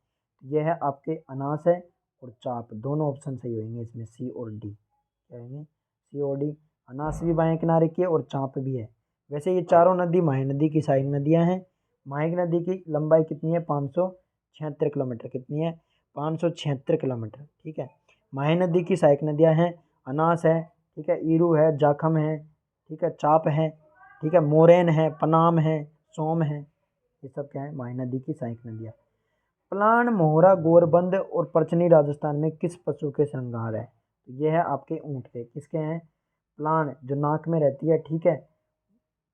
यह है आपके अनास है और चाप। दोनों ऑप्शन सही होंगे इसमें, सी और डी। क्या होंगे? सी और डी। अनास भी बाएं किनारे की है और चाप भी है। वैसे ये चारों नदी माही नदी की सहायक नदियाँ हैं। माही नदी की लंबाई कितनी है? 576 किलोमीटर। कितनी है? 576 किलोमीटर। ठीक है। माही नदी की सहायक नदियाँ हैं अनास है, ठीक है, ईरू है, जाखम है, ठीक है, चाप है, ठीक है, मोरेन है, पनाम है, सोम है। ये सब क्या है? माही नदी की सहायक नदियाँ। प्लान, मोहरा, गोरबंद और परचनी राजस्थान में किस पशु के श्रृंगार है? तो ये है आपके ऊँट के। किसके हैं? प्लान जो नाक में रहती है, ठीक है,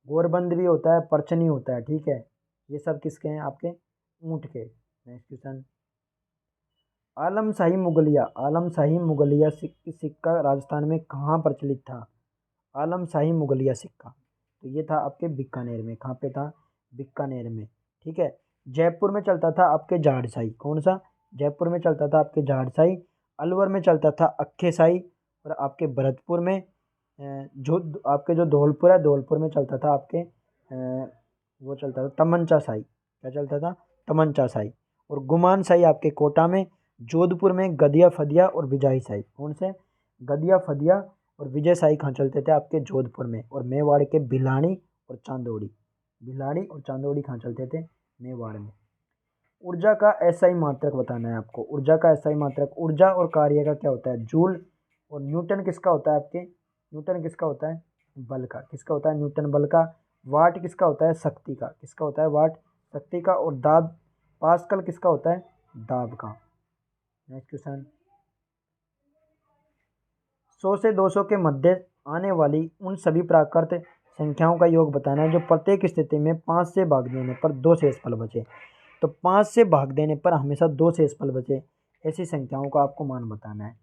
गोरबंद भी होता है, परचनी होता है, ठीक है, ये सब किसके हैं? आपके ऊँट के। Next question. आलमशाही मुगलिया सिक्का राजस्थान में कहाँ प्रचलित था? आलमशाही मुगलिया सिक्का, तो ये था आपके बीकानेर में। कहाँ पे था? बीकानेर में। ठीक है। जयपुर में चलता था आपके जाड़शाही। कौन सा? जयपुर में चलता था आपके जाड़शाही। अलवर में चलता था अक्खेशाही। और आपके भरतपुर में जो आपके जो धौलपुर है, धौलपुर में चलता था आपके वो चलता था तमंचा शाही। क्या चलता था? तमंचा शाही। और गुमान शाही आपके कोटा में। जोधपुर में गदिया फदिया और विजय शाही। कौन से? गदिया फदिया और विजय शाही कहाँ चलते थे? आपके जोधपुर में। और मेवाड़ के भिलानी और चांदोड़ी। भिलाड़ी और चांदोड़ी कहाँ चलते थे? मेवाड़ में। ऊर्जा का एसआई मात्रक बताना है आपको। ऊर्जा का एसआई मात्रक, ऊर्जा और कार्य का क्या होता है? जूल। और न्यूटन किसका होता है आपके? न्यूटन किसका होता है? बल का। किसका होता है? न्यूटन बल का। वाट किसका होता है? शक्ति का। किसका होता है? वाट शक्ति का। और दाब, पास्कल किसका होता है? दाब का। Next question. 100 से 200 के मध्य आने वाली उन सभी प्राकृत संख्याओं का योग बताना है जो प्रत्येक स्थिति में 5 से भाग देने पर 2 शेषफल बचे। तो 5 से भाग देने पर हमेशा 2 शेषफल बचे, ऐसी संख्याओं का आपको मान बताना है।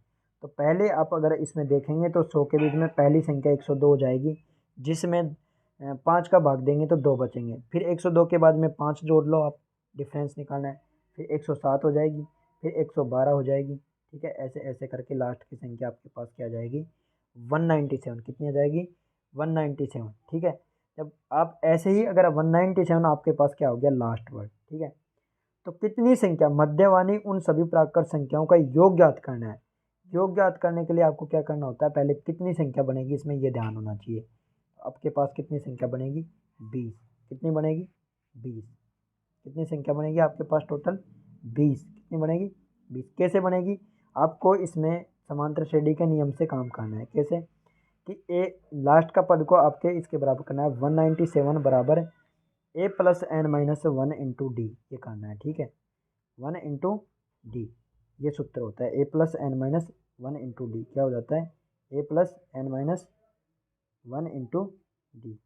तो पहले आप अगर इसमें देखेंगे तो 100 के बीच में पहली संख्या 102 हो जाएगी, जिसमें 5 का भाग देंगे तो 2 बचेंगे। फिर 102 के बाद में 5 जोड़ लो आप, डिफरेंस निकालना है। फिर 107 हो जाएगी, फिर 112 हो जाएगी। ठीक है। ऐसे ऐसे करके लास्ट की संख्या आपके पास क्या आ जाएगी? 197। कितनी आ जाएगी? 197। ठीक है। जब आप ऐसे ही अगर 197 आपके पास क्या हो गया? Last word. ठीक है। तो कितनी संख्या मध्यवानी उन सभी प्राकृत संख्याओं का योग ज्ञात करना है। योग ज्ञात करने के लिए आपको क्या करना होता है? पहले कितनी संख्या बनेगी इसमें ये ध्यान होना चाहिए। आपके पास कितनी संख्या बनेगी? 20। कितनी बनेगी? 20। कितनी संख्या बनेगी आपके पास टोटल? 20। कितनी बनेगी? 20। कैसे बनेगी? आपको इसमें समांतर श्रेणी के नियम से काम करना है। कैसे? कि ए लास्ट का पद को आपके इसके बराबर करना है, 197 बराबर a plus n minus 1 into d, ये करना है। ठीक है। 1 इंटू डी, ये सूत्र होता है। A plus n minus 1 into d क्या हो जाता है? A plus n minus 1 into d.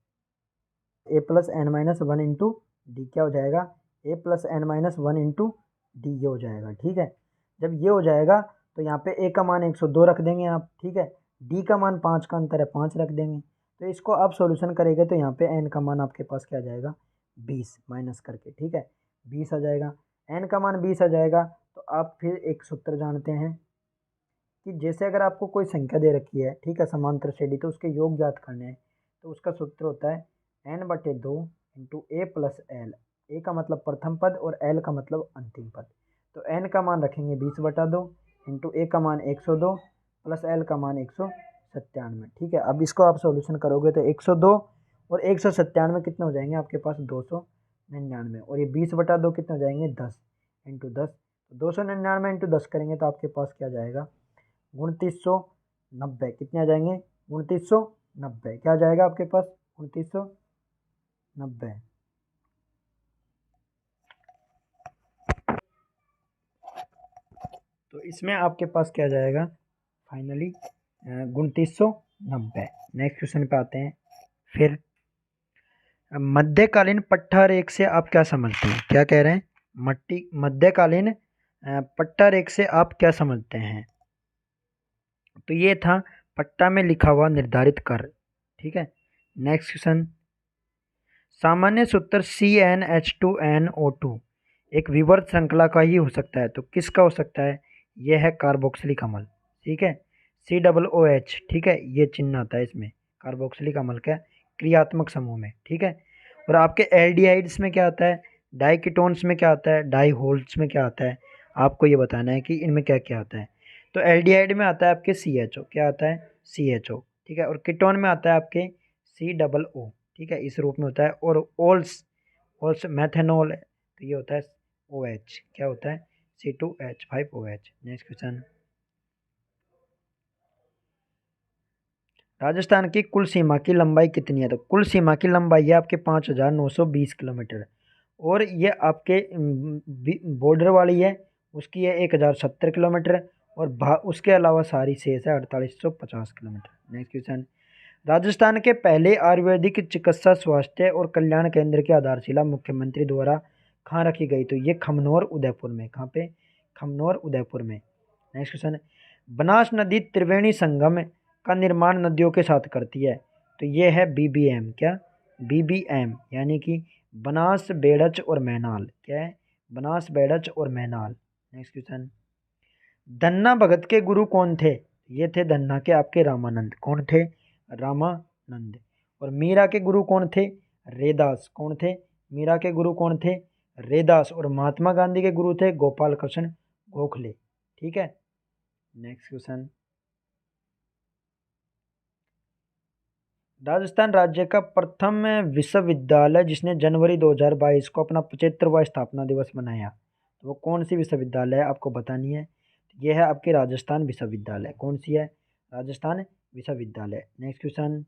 A plus n minus 1 into d क्या हो जाएगा? A plus n minus 1 into d, ये हो जाएगा। ठीक है। जब ये हो जाएगा तो यहाँ पे ए का मान 102 रख देंगे आप। ठीक है। डी का मान 5 का अंतर है, 5 रख देंगे। तो इसको आप सॉल्यूशन करेंगे तो यहाँ पे एन का मान आपके पास क्या आ जाएगा? 20 माइनस करके। ठीक है। 20 आ जाएगा। एन का मान 20 आ जाएगा। तो आप फिर एक सूत्र जानते हैं कि जैसे अगर आपको कोई संख्या दे रखी है, ठीक है, समांतर श्रेणी, तो उसके योग ज्ञात करने हैं, तो उसका सूत्र होता है n/2 इंटू ए प्लस एल। ए का मतलब प्रथम पद और एल का मतलब अंतिम पद। तो एन का मान रखेंगे 20/2 इंटू ए का मान 102 प्लस एल का मान 197। ठीक है, अब इसको आप सॉल्यूशन करोगे तो 102 और 197 कितने हो जाएंगे आपके पास 299, और ये 20/2 कितने हो जाएंगे 10 इंटू 10। 299 इंटू 10 करेंगे तो आपके पास क्या जाएगा 2990। कितने आ जाएंगे 2990, क्या जाएगा आपके पास 2990। तो इसमें आपके पास क्या जाएगा फाइनली 2990। नेक्स्ट क्वेश्चन पे आते हैं। फिर मध्यकालीन पट्टारेख से आप क्या समझते हैं, क्या कह रहे हैं मध्यकालीन पट्टारेख से आप क्या समझते हैं। तो ये था पट्टा में लिखा हुआ निर्धारित कर। ठीक है, नेक्स्ट क्वेश्चन। सामान्य सूत्र CnH2nO2 एक विवर्त श्रृंखला का ही हो सकता है, तो किसका हो सकता है, यह है कार्बोक्सिलिक अम्ल। ठीक है, COOH। ठीक है, ये चिन्ह आता है इसमें कार्बोक्सिलिक अम्ल का क्रियात्मक समूह में। ठीक है, और आपके एल्डिहाइड्स में क्या आता है, डाइकीटोन्स में क्या आता है, डाइहोल्स में क्या आता है, आपको ये बताना है कि इनमें क्या क्या आता है। तो एल्डिहाइड में आता है आपके CHO, क्या आता है CHO। ठीक है, और कीटोन में आता है आपके COO। ठीक है, इस रूप में होता है। और ओल्स ओल्स मैथेनॉल है, तो ये होता है OH, क्या होता है C2H5OH। Next question. राजस्थान की कुल सीमा की लंबाई कितनी है, तो कुल सीमा की लंबाई है आपके 5920 किलोमीटर, और ये आपके बॉर्डर वाली है उसकी है 1070 किलोमीटर, और उसके अलावा सारी शेष है 4850 किलोमीटर। Next question. राजस्थान के पहले आयुर्वेदिक चिकित्सा स्वास्थ्य और कल्याण केंद्र की आधारशिला मुख्यमंत्री द्वारा कहाँ रखी गई, तो ये खमनोर उदयपुर में। कहाँ पे, खमनोर उदयपुर में। Next question. बनास नदी त्रिवेणी संगम का निर्माण नदियों के साथ करती है, तो ये है BBM, क्या BBM, यानी कि बनास बेड़च और मैनाल। क्या है, बनास बेड़च और मैनाल। Next question. धन्ना भगत के गुरु कौन थे, ये थे धन्ना के आपके रामानंद। कौन थे, रामानंद। और मीरा के गुरु कौन थे, रेदास। कौन थे, मीरा के गुरु कौन थे, रेदास। और महात्मा गांधी के गुरु थे गोपाल कृष्ण गोखले। ठीक है, नेक्स्ट क्वेश्चन। राजस्थान राज्य का प्रथम विश्वविद्यालय जिसने जनवरी 2022 को अपना 75वां स्थापना दिवस मनाया, तो वो कौन सी विश्वविद्यालय है, आपको बतानी है। यह है आपके राजस्थान विश्वविद्यालय। कौन सी है, राजस्थान विश्वविद्यालय। Next question.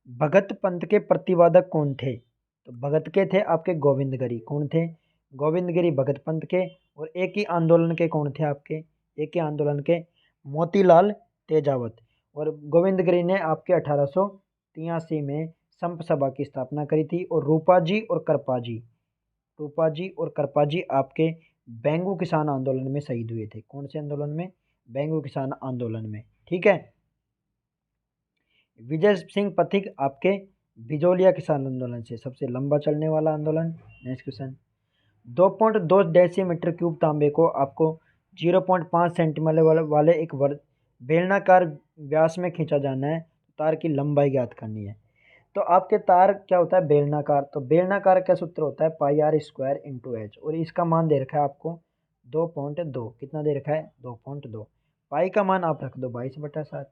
भगत पंथ के प्रतिवादक कौन थे, तो भगत के थे आपके गोविंदगिरी। कौन थे, गोविंदगिरी भगत पंथ के। और एक ही आंदोलन के कौन थे आपके, एक ही आंदोलन के मोतीलाल तेजावत। और गोविंदगिरी ने आपके 1883 में संप सभा की स्थापना करी थी। और रूपा जी और कृपा जी आपके बेंगू किसान आंदोलन में शहीद हुए थे। कौन से आंदोलन में, बेंगू किसान आंदोलन में। ठीक है, विजय सिंह पथिक आपके बिजोलिया किसान आंदोलन से, सबसे लंबा चलने वाला आंदोलन। Next question. 2.2 डेसीमीटर क्यूब तांबे को आपको 0.5 सेंटीमीटर वाले एक बेलनाकार व्यास में खींचा जाना है, तार की लंबाई ज्ञात करनी है। तो आपके तार क्या होता है बेलनाकार, तो बेलनाकार का सूत्र होता है πr² × h, और इसका मान दे रखा है आपको 2.2। कितना दे रखा है 2.2। पाई का मान आप रख दो 22/7।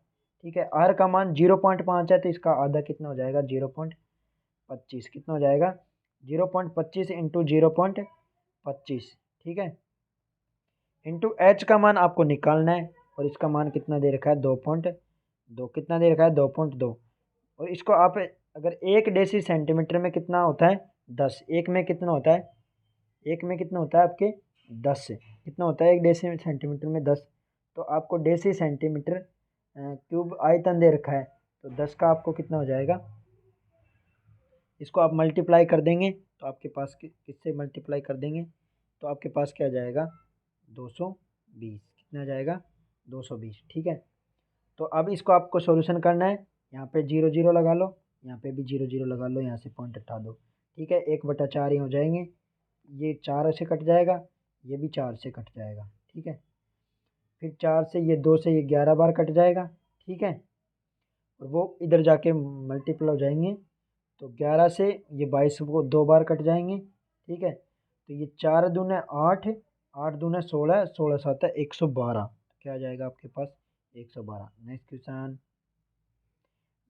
ठीक है, आर का मान 0.5 है, तो इसका आधा कितना हो जाएगा 0.25। कितना हो जाएगा 0.25 इंटू 0.25। ठीक है, इंटू एच का मान आपको निकालना है, और इसका मान कितना दे रखा है 2.2। कितना दे रखा है 2.2। और इसको आप अगर 1 डेसी सेंटीमीटर में कितना होता है 10, एक में कितना होता है, एक में कितना होता है आपके 10, कितना होता है 1 डेसी सेंटीमीटर में 10। तो आपको डेसी सेंटीमीटर क्यूब आयतन दे रखा है, तो 10 का आपको कितना हो जाएगा, इसको आप मल्टीप्लाई कर देंगे तो आपके पास किससे मल्टीप्लाई कर देंगे तो आपके पास क्या जाएगा 220। कितना जाएगा 220। ठीक है, तो अब इसको आपको सॉल्यूशन करना है। यहाँ पे 0 0 लगा लो, यहाँ पे भी 0 0 लगा लो, यहाँ से पॉइंट हटा दो। ठीक है, 1/4 ही हो जाएंगे, ये 4 से कट जाएगा, ये भी 4 से कट जाएगा। ठीक है, फिर 4 से ये 2 से ये 11 बार कट जाएगा। ठीक है, और वो इधर जाके मल्टीपल हो जाएंगे, तो 11 से ये 22 को 2 बार कट जाएंगे, ठीक है। तो ये 4 दूने 8, 8 दूने 16, 16 7 112, क्या आ जाएगा आपके पास 112। Next question.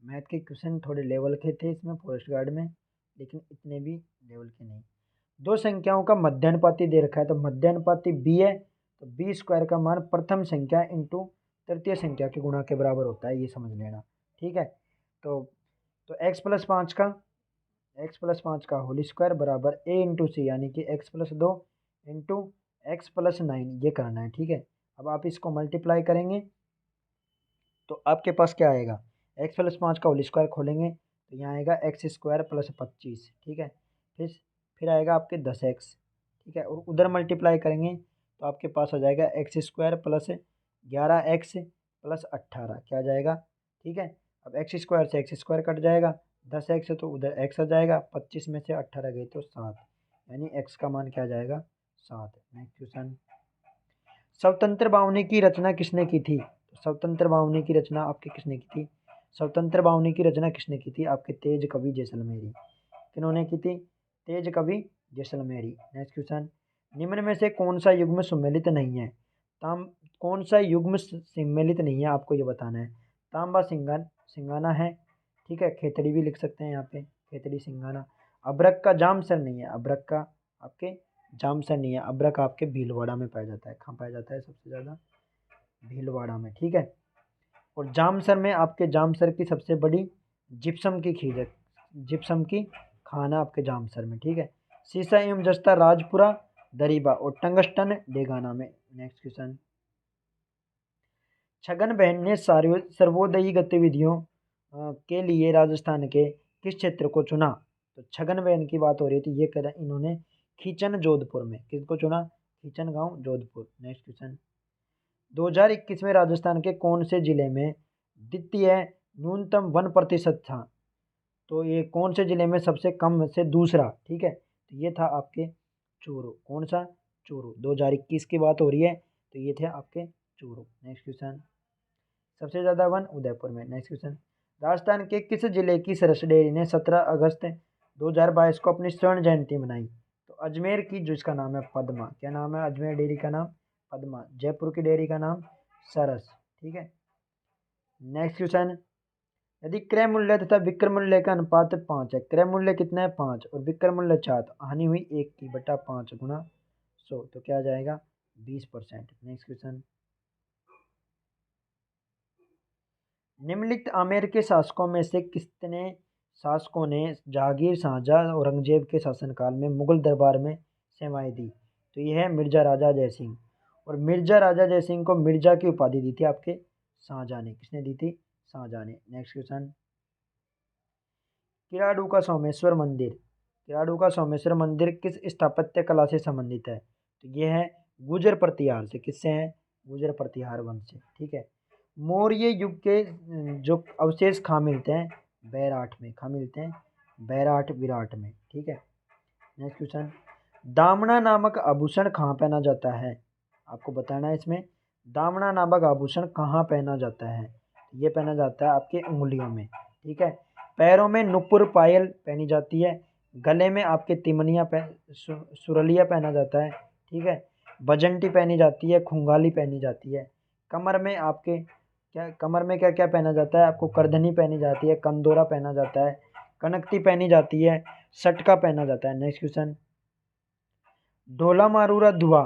मैथ के क्वेश्चन थोड़े लेवल के थे इसमें फॉरेस्ट गार्ड में, लेकिन इतने भी लेवल के नहीं। दो संख्याओं का मध्यानुपाती दे रखा है, तो मध्यानुपाती b है, तो b स्क्वायर का मान प्रथम संख्या इंटू तृतीय संख्या के गुणा के बराबर होता है, ये समझ लेना, ठीक है। तो x+5 का होल स्क्वायर बराबर a इंटू सी, यानी कि x+2 इंटू x+9, ये करना है, ठीक है। अब आप इसको मल्टीप्लाई करेंगे तो आपके पास क्या आएगा, x+5 का होल स्क्वायर खोलेंगे तो यहाँ आएगा x² + 25, ठीक है। फिर आएगा आपके 10x, ठीक है, और उधर मल्टीप्लाई करेंगे तो आपके पास आ जाएगा x² + 11x + 18, क्या आ जाएगा, ठीक है। अब x² से x² कट जाएगा, 10x है तो उधर x आ जाएगा, 25 में से 18 गई तो 7, यानी x का मान क्या आ जाएगा 7। Next question. स्वतंत्र बावनी की रचना किसने की थी, स्वतंत्र बावनी की रचना आपके किसने की थी, स्वतंत्र बावनी की रचना किसने की थी, आपके तेज कवि जैसलमेरी। किन्होंने की थी, तेज कवि जैसलमेरी। Next question. निम्न में से कौन सा युग्म सम्मिलित नहीं है, कौन सा युग्म सम्मिलित नहीं है, आपको ये बताना है। तांबा सिंगाना है, ठीक है, खेतड़ी भी लिख सकते हैं यहाँ पे, खेतड़ी सिंगाना। अब्रक का जामसर नहीं है, अब्रक का आपके जामसर नहीं है, अब्रक आपके भीलवाड़ा में पाया जाता है। कहाँ पाया जाता है सबसे ज़्यादा, भीलवाड़ा में, ठीक है। और जामसर में आपके जामसर की सबसे बड़ी जिप्सम की खीज है, जिप्सम की खाना आपके जामसर में, ठीक है। सीसा एवं जस्ता राजपुरा दरीबा और टंगस्टन डेगाना में। Next question. छगन बहन ने सर्वोदयी गतिविधियों के लिए राजस्थान के किस क्षेत्र को चुना, तो छगन बहन की बात हो रही थी, ये करा इन्होंने खींचन जोधपुर में, किसको चुना, खींचन गांव जोधपुर। Next question. 2021 में राजस्थान के कौन से जिले में द्वितीय न्यूनतम 1% था, तो ये कौन से जिले में सबसे कम से दूसरा, ठीक है, तो ये था आपके चूरू। कौन सा, चूरू। 2021 की बात हो रही है, तो ये थे आपके चूरू। Next question. सबसे ज़्यादा वन उदयपुर में। Next question. राजस्थान के किस जिले की सरस डेयरी ने 17 अगस्त 2022 को अपनी स्वर्ण जयंती मनाई, तो अजमेर की, जिसका नाम है पद्मा, क्या नाम है अजमेर डेयरी का नाम, पद्मा। जयपुर की डेयरी का नाम सरस, ठीक है। Next question. यदि क्रय मूल्य तथा विक्रय मूल्य का अनुपात 5 है, क्रय मूल्य कितना है 5 और विक्रय मूल्य 4, तो हानि हुई 1 की बटा 5 गुना 100, तो क्या आ जाएगा 20%। Next question. निम्नलिखित आमेर के शासकों में से कितने शासकों ने जहांगीर, शाहजहां, औरंगजेब के शासनकाल में मुगल दरबार में सेवाएं दी, तो यह है मिर्जा राजा जयसिंह। और मिर्जा राजा जयसिंह को मिर्जा की उपाधि दी थी आपके शाहजहां ने, किसने दी थी, शाहजहां ने। Next question. किराडू का सोमेश्वर मंदिर, किराडू का सोमेश्वर मंदिर किस स्थापत्य कला से संबंधित है, तो ये है गुर्जर प्रतिहार से, किससे है, गुर्जर प्रतिहार वंश से, ठीक है। मौर्य युग के जो अवशेष कहाँ मिलते हैं, बैराठ में, कहाँ मिलते हैं, बैराठ विराट में, ठीक है। Next question. दामना नामक आभूषण कहाँ पहना जाता है, आपको बताना है इसमें, दामना नामक आभूषण कहाँ पहना जाता है, ये पहना जाता है आपके उंगलियों में, ठीक है। पैरों में नुपुर पायल पहनी जाती है, गले में आपके तिमनिया सुरलिया पहना जाता है, ठीक है। बजंटी पहनी जाती है, खुंगाली पहनी जाती है। कमर में आपके कमर में क्या क्या पहना जाता है, आपको करधनी पहनी जाती है, कंदोरा पहना जाता है, कनकती पहनी जाती है, सटका पहना जाता है। Next question. ढोला मारूरा धुआ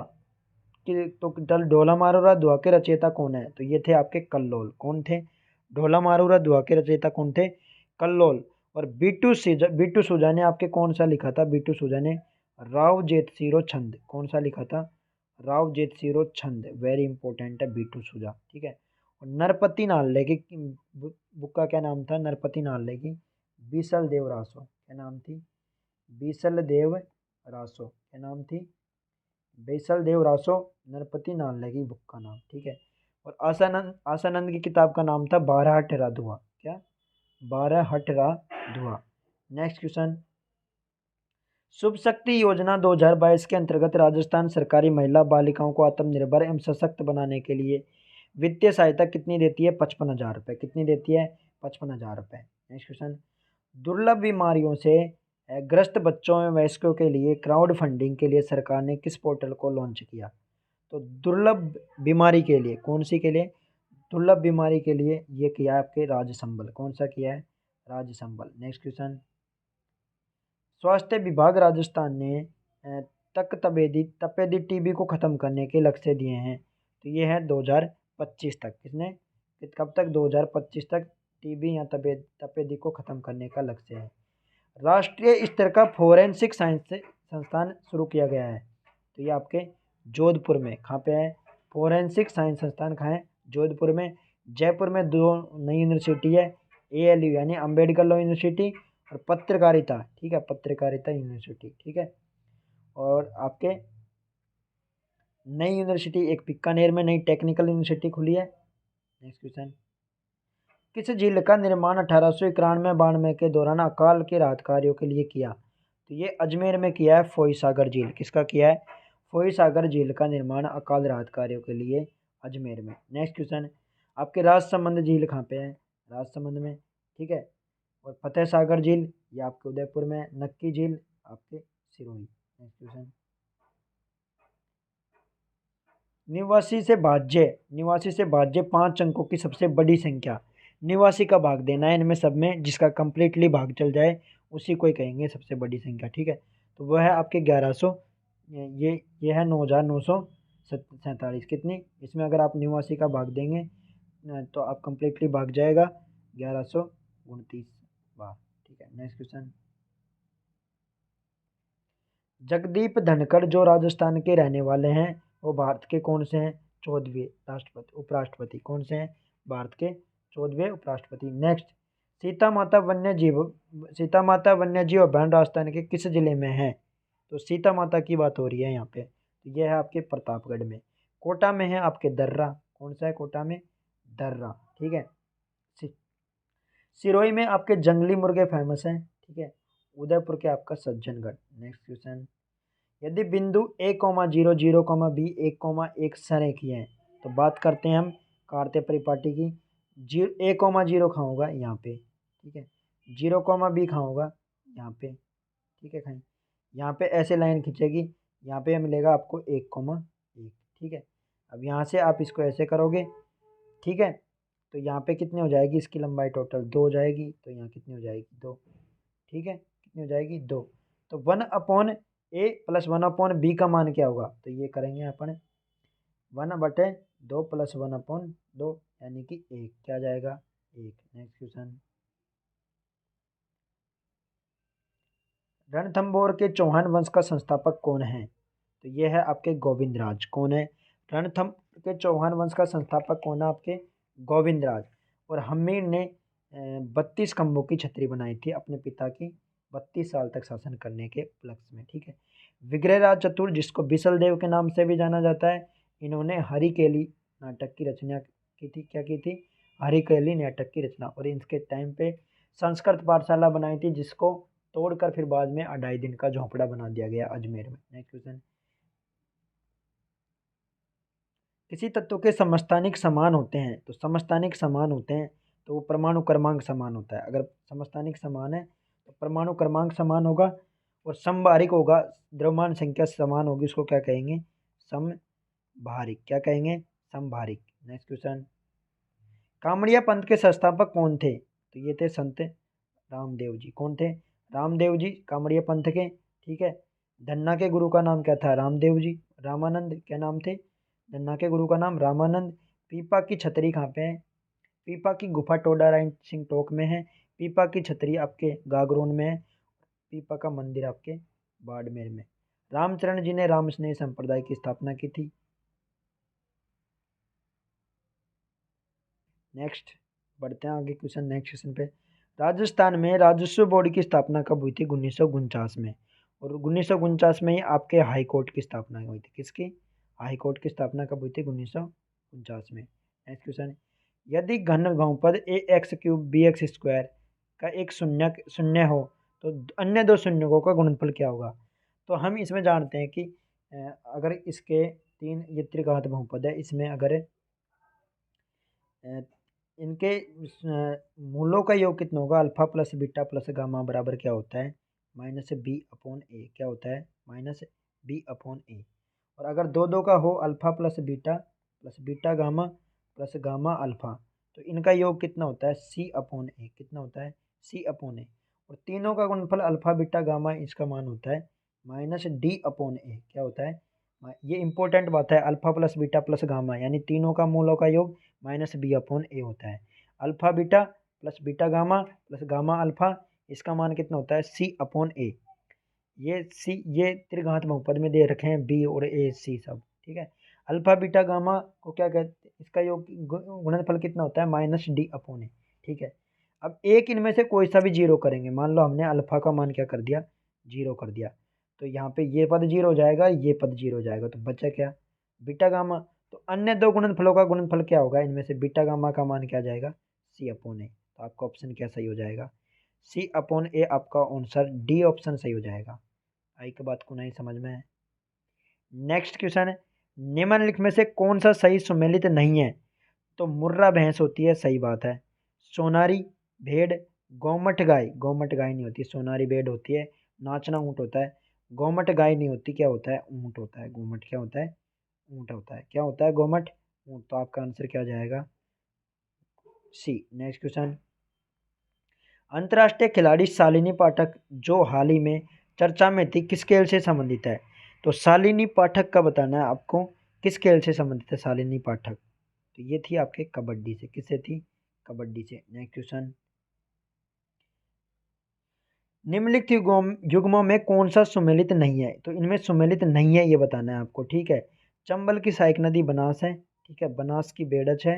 तो ढोला मारूरा धुआ के रचयिता कौन है, तो ये थे आपके कल्लोल। कौन थे, ढोला मारूरा धुआ के रचयिता कौन थे, कल्लोल। और बीटू सूजा ने आपके कौन सा लिखा था, बीटू सूजा ने राव जेतसिरो छंद, कौन सा लिखा था, राव जेतसिरो छंद, वेरी इंपॉर्टेंट है बीटू सूजा, ठीक है। और नरपति नाल्ले की बुक का क्या नाम था, नरपति नाल्ले की बीसल देव रासो, क्या नाम थी, बीसल देव रासो, क्या नाम थी, बेसल देव रासो, नरपति नाल्ले की बुक का नाम, ठीक है। और आसानंद की किताब का नाम था 12 हठरा धुआ, क्या, 12 हठरा धुआ। Next question. शुभ शक्ति योजना 2022 के अंतर्गत राजस्थान सरकारी महिला बालिकाओं को आत्मनिर्भर एवं सशक्त बनाने के लिए वित्तीय सहायता कितनी देती है, 55,000 रुपये, कितनी देती है, 55,000 रुपये। Next question. दुर्लभ बीमारियों से ग्रस्त बच्चों एवं वयस्कों के लिए क्राउड फंडिंग के लिए सरकार ने किस पोर्टल को लॉन्च किया? तो दुर्लभ बीमारी के लिए, कौन सी के लिए? दुर्लभ बीमारी के लिए ये किया है आपके राज्य संबल। कौन सा किया है? राज्य संबल। नेक्स्ट क्वेश्चन, स्वास्थ्य विभाग राजस्थान ने तक तपेदिक टीबी को खत्म करने के लक्ष्य दिए हैं। तो ये है 2025 तक। किसने? कब तक? 2025 तक टीबी या तपेदिक को खत्म करने का लक्ष्य है। राष्ट्रीय स्तर का फोरेंसिक साइंस संस्थान शुरू किया गया है। तो ये आपके जोधपुर में। कहाँ पे है? फोरेंसिक साइंस संस्थान कहाँ है? जोधपुर में। जयपुर में 2 नई यूनिवर्सिटी है, ALU यानी अम्बेडकर लॉ यूनिवर्सिटी, और पत्रकारिता, ठीक है, पत्रकारिता यूनिवर्सिटी, ठीक है। और आपके नई यूनिवर्सिटी एक बीकानेर में नई टेक्निकल यूनिवर्सिटी खुली है। नेक्स्ट क्वेश्चन, किस झील का निर्माण 1891-92 के दौरान अकाल के राहत कार्यों के लिए किया? तो ये अजमेर में किया है, फोई सागर झील। किसका किया है? फोई सागर झील का निर्माण अकाल राहत कार्यों के लिए अजमेर में। नेक्स्ट क्वेश्चन, आपके राजसमंद झील कहाँ पे है? राजसमंद में, ठीक है। और फतेह सागर झील ये आपके उदयपुर में। नक्की झील आपके सिरोही। नेक्स्ट क्वेश्चन, निवासी से भाज्य 5 अंकों की सबसे बड़ी संख्या। निवासी का भाग देना है इनमें सब में, जिसका कंप्लीटली भाग चल जाए उसी को ही कहेंगे सबसे बड़ी संख्या, ठीक है। तो वह है आपके 1100, ये है 9947। कितनी? इसमें अगर आप निवासी का भाग देंगे तो आप कंप्लीटली भाग जाएगा 1129 बार, ठीक है। नेक्स्ट क्वेश्चन, जगदीप धनखड़ जो राजस्थान के रहने वाले हैं वो भारत के कौन से हैं? 14वें राष्ट्रपति, उपराष्ट्रपति। कौन से हैं? भारत के 14वें उपराष्ट्रपति। नेक्स्ट, सीता माता वन्य जीव अभयारण्य राजस्थान के किस जिले में है? तो सीता माता की बात हो रही है यहाँ पे। तो यह है आपके प्रतापगढ़ में। कोटा में है आपके दर्रा। कौन सा है कोटा में? दर्रा, ठीक है। सिरोही में आपके जंगली मुर्गे फेमस हैं, ठीक है। उदयपुर के आपका सज्जनगढ़। नेक्स्ट क्वेश्चन, यदि बिंदु A,0,0, B 1,1 संरेखीय है तो बात करते हैं हम कार्तीय परिपाटी की। A,0 कहाँ होगा? यहाँ पे, ठीक है। 0,B कहाँ होगा? यहाँ पे, ठीक है। कहीं यहाँ पे ऐसे लाइन खींचेगी, यहाँ पे मिलेगा आपको 1,1, ठीक है। अब यहाँ से आप इसको ऐसे करोगे, ठीक है। तो यहाँ पे कितनी हो जाएगी? इसकी लंबाई टोटल 2 हो जाएगी। तो यहाँ कितनी हो जाएगी? 2, ठीक है। कितनी हो जाएगी? 2। तो 1/A प्लस 1/B का मान क्या होगा? तो ये करेंगे अपन 1/2 प्लस 1/2 यानी कि 1। क्या जाएगा? 1। नेक्स्ट क्वेश्चन, रणथंभौर के चौहान वंश का संस्थापक कौन है? तो ये है आपके गोविंदराज। कौन है? रणथंभौर के चौहान वंश का संस्थापक कौन है? आपके गोविंदराज। और हम्मीर ने 32 खंभों की छतरी बनाई थी अपने पिता की 32 साल तक शासन करने के उपलक्ष्य में, ठीक है। विग्रहराज चतुर जिसको बिसल देव के नाम से भी जाना जाता है, इन्होंने हरिकेली नाटक की रचना की थी। क्या की थी? हरिकेली नाटक की रचना। और इनके टाइम पे संस्कृत पाठशाला बनाई थी, जिसको तोड़कर फिर बाद में 2.5 दिन का झोंपड़ा बना दिया गया अजमेर में। नेक्स्ट क्वेश्चन, किसी तत्व के समस्थानिक समान होते हैं तो समस्थानिक समान होते हैं तो वो परमाणु क्रमांक समान होता है। अगर समस्थानिक समान है तो परमाणु क्रमांक समान होगा। और समभारिक होगा, द्रव्यमान संख्या समान होगी, उसको क्या कहेंगे? समभारिक। क्या कहेंगे? समभारिक। नेक्स्ट क्वेश्चन, कामड़िया पंथ के संस्थापक कौन थे? तो ये थे संत रामदेव जी। कौन थे? रामदेव जी कामड़िया पंथ के, ठीक है। धन्ना के गुरु का नाम क्या था? रामदेव जी। रामानंद क्या नाम थे? धन्ना के गुरु का नाम रामानंद। पीपा की छतरी कहाँ पे है? पीपा की गुफा टोडा राय सिंह टोक में है। पीपा की छतरी आपके गागरोन में है। पीपा का मंदिर आपके बाड़मेर में। रामचरण जी ने राम स्नेह संप्रदाय की स्थापना की थी। नेक्स्ट बढ़ते हैं आगे क्वेश्चन। नेक्स्ट क्वेश्चन पे, राजस्थान में राजस्व बोर्ड की स्थापना कब हुई थी? 1949 में। और 1949 में ही आपके हाई कोर्ट की स्थापना हुई थी। किसकी? हाई कोर्ट की स्थापना कब हुई थी? 1949 में। नेक्स्ट क्वेश्चन, यदि घन बहुपद AX³ BX² का एक शून्य शून्य हो तो अन्य 2 शून्यों का गुणनफल क्या होगा? तो हम इसमें जानते हैं कि अगर इसके 3 ये त्रिघात बहुपद है, इसमें अगर इनके मूलों का योग कितना होगा, alpha plus beta plus gamma बराबर क्या होता है, माइनस बी अपॉन ए। क्या होता है, माइनस बी अपॉन ए। और अगर दो दो का हो, alpha plus beta gamma plus gamma alpha, तो इनका योग कितना होता है, सी अपॉन ए। कितना होता है, सी अपॉन ए। और तीनों का गुणनफल अल्फा बीटा गामा, इसका मान होता है माइनस डी अपॉन ए। क्या होता है, ये इंपॉर्टेंट बात है, alpha plus beta plus gamma यानी तीनों का मूलों का योग माइनस बी अपॉन ए होता है। Alpha beta plus beta gamma plus gamma alpha, इसका मान कितना होता है, सी अपॉन ए। ये त्रिघात बहुपद में दे रखे हैं बी और ए सी सब, ठीक है। अल्फा बीटा गामा को क्या कहते हैं, इसका योग गुणनफल कितना होता है, माइनस डी अपॉन ए, ठीक है। अब एक इनमें से कोई सा भी जीरो करेंगे, मान लो हमने अल्फा का मान क्या कर दिया, जीरो कर दिया, तो यहाँ पे ये पद जीरो हो जाएगा, ये पद जीरो हो जाएगा, तो बचा क्या, बीटा गामा। तो अन्य दो गुणनफलों का गुणनफल क्या होगा, इनमें से बीटा गामा का मान क्या जाएगा, सी अपॉन ए। तो आपका ऑप्शन क्या सही हो जाएगा, सी अपॉन ए। आपका आंसर डी ऑप्शन सही हो जाएगा। आई की बात को नहीं समझ में है। नेक्स्ट क्वेश्चन है, निम्नलिखित में से कौन सा सही सुमेलित नहीं है, तो मुर्रा भैंस होती है, सही बात है। सोनारी भेड़, गोमट गाय, गोमट गाय नहीं होती, सोनारी भेड़ होती है। नाचना ऊँट होता है, गोमट गाय नहीं होती, क्या होता है, ऊँट होता है। गोमट क्या होता है, ऊँट होता है। क्या होता है, गोमट, ऊँट। तो आपका आंसर क्या हो जाएगा, सी। नेक्स्ट क्वेश्चन, अंतर्राष्ट्रीय खिलाड़ी शालिनी पाठक जो हाल ही में चर्चा में थी, किस खेल से संबंधित है। तो शालिनी पाठक का बताना है आपको, किस खेल से संबंधित है शालिनी पाठक। तो ये थी आपके कबड्डी से, किससे थी, कबड्डी से। नेक्स्ट क्वेश्चन, निम्नलिखित युग्मों में कौन सा सुमेलित नहीं है, तो इनमें सुमेलित नहीं है ये बताना है आपको, ठीक है। चंबल की सहायक नदी बनास है, ठीक है, बनास की बेड़च है।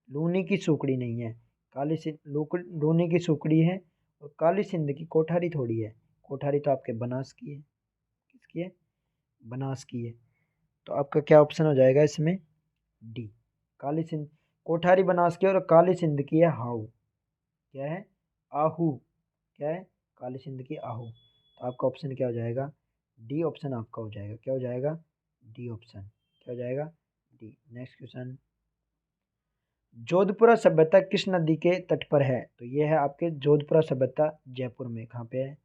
लूनी की सुकड़ी नहीं है, काली लूनी की सुकड़ी है। और काली सिंध की कोठारी थोड़ी है, कोठारी तो आपके बनास की है, किसकी है, बनास की है। तो आपका क्या ऑप्शन हो जाएगा इसमें, डी, काली सिंध। कोठारी बनास की और काली सिंध की है हाउ, क्या है, आहू, क्या है, काली सिंध की आहू। तो आपका ऑप्शन क्या हो जाएगा, डी ऑप्शन आपका हो जाएगा। क्या हो जाएगा, डी ऑप्शन। क्या हो जाएगा, डी। नेक्स्ट क्वेश्चन, जोधपुरा सभ्यता किस नदी के तट पर है। तो ये है आपके जोधपुरा सभ्यता जयपुर में, कहाँ पे है,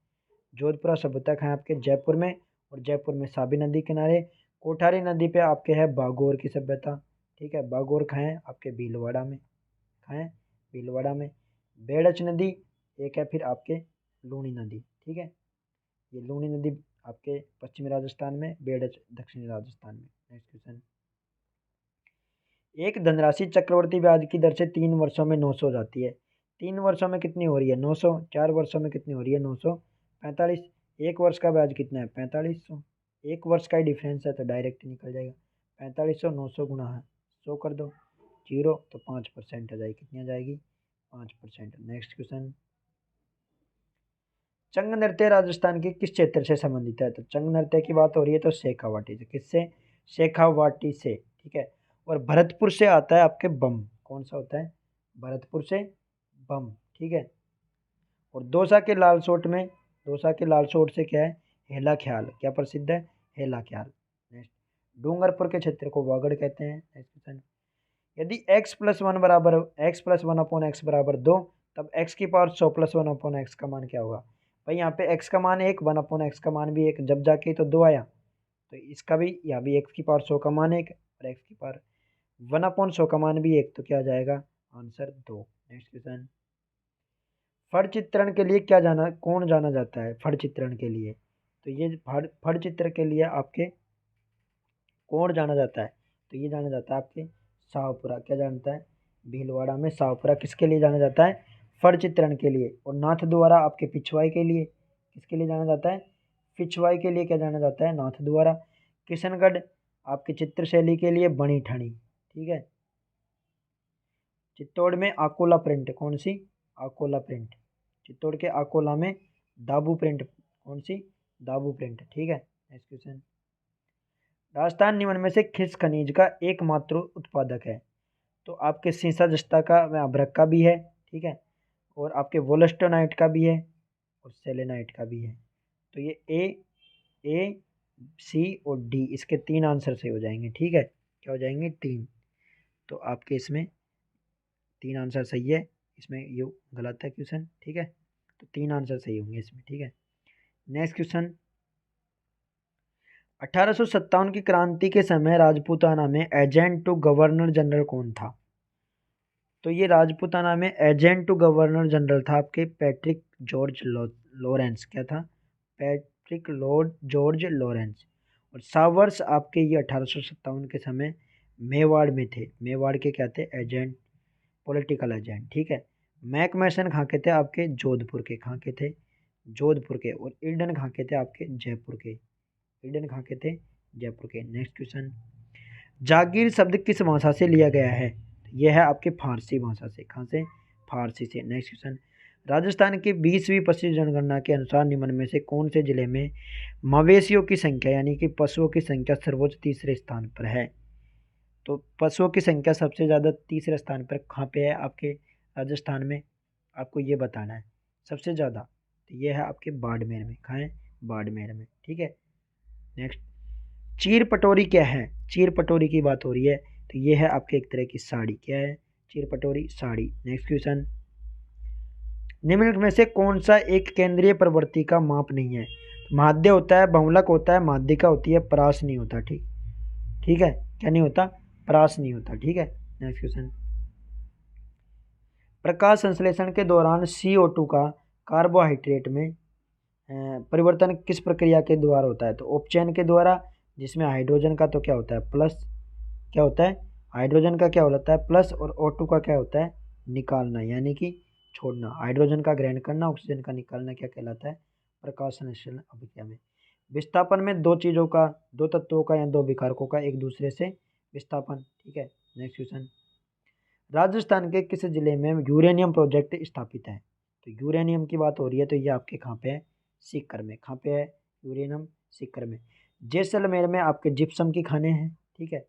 जोधपुरा सभ्यता कहाँ है आपके जयपुर में। और जयपुर में साबी नदी किनारे। कोठारी नदी पे आपके है बागोर की सभ्यता, ठीक है। बागोर कहाँ है आपके, भीलवाड़ा में, कहाँ है, भीलवाड़ा में। बेड़च नदी एक है फिर आपके लूनी नदी, ठीक है। ये लूनी नदी आपके पश्चिमी राजस्थान में, बेड़च दक्षिणी राजस्थान में। नेक्स्ट क्वेश्चन, एक धनराशि चक्रवर्ती ब्याज की दर से 3 वर्षों में 900 हो जाती है। 3 वर्षों में कितनी हो रही है, 900। 4 वर्षों में कितनी हो रही है, 945। एक वर्ष का ब्याज कितना है, 4500। एक वर्ष का ही डिफरेंस है तो डायरेक्ट निकल जाएगा। 4500 900 गुणा है 100 कर दो, जीरो, तो 5% आ जाएगी। कितनी आ जाएगी, 5%। नेक्स्ट क्वेश्चन, चंग नृत्य राजस्थान के किस क्षेत्र से संबंधित है। तो चंग नृत्य की बात हो रही है तो शेखावाटी से, किससे, शेखावाटी से, ठीक है। और भरतपुर से आता है आपके बम, कौन सा होता है, भरतपुर से बम, ठीक है। और दौसा के लालसोट में, दौसा के लालसोट से क्या है, हेला ख्याल, क्या प्रसिद्ध है, हेला ख्याल। नेक्स्ट, डूंगरपुर के क्षेत्र को वागड़ कहते हैं। नेक्स्ट क्वेश्चन, यदि x+1 बराबर 2, तब x की पावर 100+1/x का मान क्या होगा। भाई यहाँ पे x का मान 1, 1/x का मान भी 1, जब जाके तो 2 आया, तो इसका भी यहाँ भी x की पावर 100 का मान 1 और x की पावर 1/100 का मान भी 1, तो क्या आ जाएगा, आंसर 2। नेक्स्ट क्वेश्चन, फड़ चित्रण के लिए कौन जाना जाता है, फड़ चित्रण के लिए। तो ये फड़ चित्र के लिए आपके कौन जाना जाता है, तो ये जाना जाता है आपके शाहपुरा। क्या जानता है, भीलवाड़ा में शाहपुरा किसके लिए जाना जाता है, फड़ चित्रण के लिए। और नाथ द्वारा आपके पिछवाई के लिए, किसके लिए जाना जाता है, पिछवाई के लिए क्या जाना जाता है, नाथ द्वारा। किशनगढ़ आपकी चित्रशैली के लिए बनी ठनी, ठीक है। चित्तौड़ में आकोला प्रिंट, कौन सी, आकोला प्रिंट। चित्तौड़ के आकोला में दाबू प्रिंट, कौन सी, दाबू प्रिंट, ठीक है। नेक्स्ट क्वेश्चन, राजस्थान निम्न में से किस खनिज का एकमात्र उत्पादक है। तो आपके सीसा जस्ता का व अभ्रक का भी है, ठीक है। और आपके वोलस्टोनाइट का भी है और सेलेनाइट का भी है। तो ये ए सी और डी, इसके 3 आंसर सही हो जाएंगे, ठीक है। क्या हो जाएंगे, 3। तो आपके इसमें 3 आंसर सही है इसमें, ये गलत है क्वेश्चन, ठीक है। तो 3 आंसर सही होंगे इसमें, ठीक है। नेक्स्ट क्वेश्चन, 1857 की क्रांति के समय राजपूताना में एजेंट टू गवर्नर जनरल कौन था? तो ये राजपूताना में एजेंट टू गवर्नर जनरल था आपके पैट्रिक जॉर्ज लॉरेंस। क्या था? Patrick Lord George Lawrence. और सावर्स आपके ये 1857 के समय मेवाड़ में थे। मेवाड़ के क्या थे? एजेंट, पॉलिटिकल एजेंट, ठीक है। मैकमैसन कहाँ के थे? आपके जोधपुर के। कहाँ के थे? जोधपुर के। और इल्डन कहाँ के थे? आपके जयपुर के। इल्डन कहाँ के थे? जयपुर के। नेक्स्ट क्वेश्चन, जागीर शब्द किस भाषा से लिया गया है? यह है आपके फारसी भाषा से। कहाँ से? फारसी से। नेक्स्ट क्वेश्चन, राजस्थान की 20वीं पशु जनगणना के अनुसार निम्न में से कौन से जिले में मवेशियों की संख्या यानी कि पशुओं की संख्या सर्वोच्च तीसरे स्थान पर है? तो पशुओं की संख्या सबसे ज़्यादा तीसरे स्थान पर कहाँ पे है आपके राजस्थान में? आपको ये बताना है सबसे ज़्यादा। तो ये है आपके बाड़मेर में। कहाँ है? बाड़मेर में, ठीक है। नेक्स्ट, चीर पटोरी क्या है? चीर पटोरी की बात हो रही है, तो ये है आपके एक तरह की साड़ी। क्या है? चीर पटोरी, साड़ी। नेक्स्ट क्वेश्चन, निम्नलिखित में से कौन सा एक केंद्रीय प्रवृत्ति का माप नहीं है? माध्य होता है, बहुलक होता है, माध्यिका होती है, परास नहीं होता। ठीक, ठीक है। क्या नहीं होता? परास नहीं होता, ठीक है। नेक्स्ट क्वेश्चन, प्रकाश संश्लेषण के दौरान CO2 का कार्बोहाइड्रेट में परिवर्तन किस प्रक्रिया के द्वारा होता है? तो उपचयन के द्वारा, जिसमें हाइड्रोजन का तो क्या होता है? प्लस। क्या होता है? हाइड्रोजन का क्या होता है? प्लस। और O2 का क्या होता है? निकालना, यानी कि छोड़ना। हाइड्रोजन का ग्रहण करना, ऑक्सीजन का निकालना क्या कहलाता है? प्रकाश संश्लेषण अभिक्रिया में। विस्थापन में दो चीज़ों का, दो तत्वों का या दो विकारकों का एक दूसरे से विस्थापन, ठीक है। नेक्स्ट क्वेश्चन, राजस्थान के किस जिले में यूरेनियम प्रोजेक्ट स्थापित है? तो यूरेनियम की बात हो रही है, तो ये आपके कहाँ पे है? सीकर में। कहाँ पे है यूरेनियम? सीकर में। जैसलमेर में आपके जिप्सम की खाने हैं, ठीक है।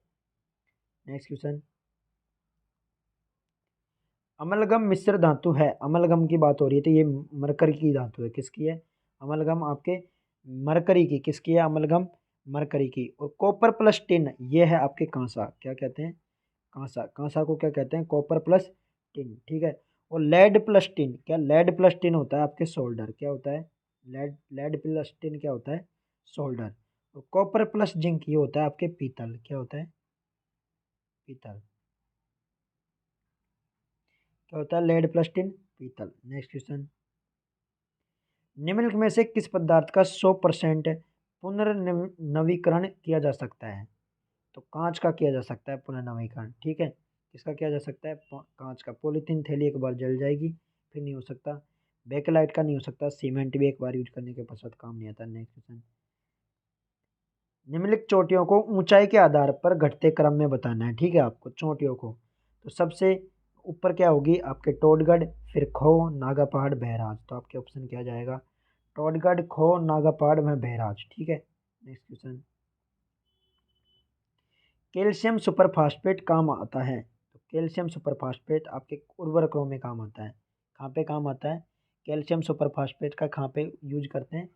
नेक्स्ट क्वेश्चन, अमलगम मिश्र धातु है। अमलगम की बात हो रही है, तो ये मरकरी की धातु है। किसकी है? अमलगम आपके मरकरी की। किसकी है अमलगम? मरकरी की। और कॉपर प्लस टिन, ये है आपके कांसा। क्या कहते हैं? कांसा। कांसा को क्या कहते हैं? कॉपर प्लस टिन, ठीक है। और लेड प्लस टिन, क्या लेड प्लस टिन होता है आपके सोल्डर। क्या होता है? लेड प्लस टिन क्या होता है? सोल्डर। और कॉपर प्लस जिंक ये होता है आपके पीतल। क्या होता है? पीतल। क्या होता है? लेड प्लस टिन, पीतल। नेक्स्ट क्वेश्चन, निम्नलिखित में से किस पदार्थ का 100% पुनर्नवीकरण किया जा सकता है? तो कांच का किया जा सकता है पुनर्नवीकरण, ठीक है। किसका किया जा सकता है? कांच का। पॉलीथीन थैली एक बार जल जाएगी, फिर नहीं हो सकता। बेकलाइट का नहीं हो सकता। सीमेंट भी एक बार यूज करने के पश्चात काम नहीं आता। नेक्स्ट क्वेश्चन, निम्नलिखित चोटियों को ऊंचाई के आधार पर घटते क्रम में बताना है, ठीक है। आपको चोटियों को, तो सबसे ऊपर क्या होगी आपके? टोडगढ़, फिर खो, नागा पहाड़, बहराज। तो आपके ऑप्शन क्या जाएगा? टोडगढ़, खो, नागा पहाड़ में बहराज, ठीक है। नेक्स्ट क्वेश्चन, कैल्शियम सुपरफास्फेट काम आता है। तो कैल्शियम सुपरफास्फेट आपके उर्वरकों में काम आता है। कहाँ पे काम आता है? कैल्शियम सुपरफास्फेट का कहाँ पे यूज करते हैं?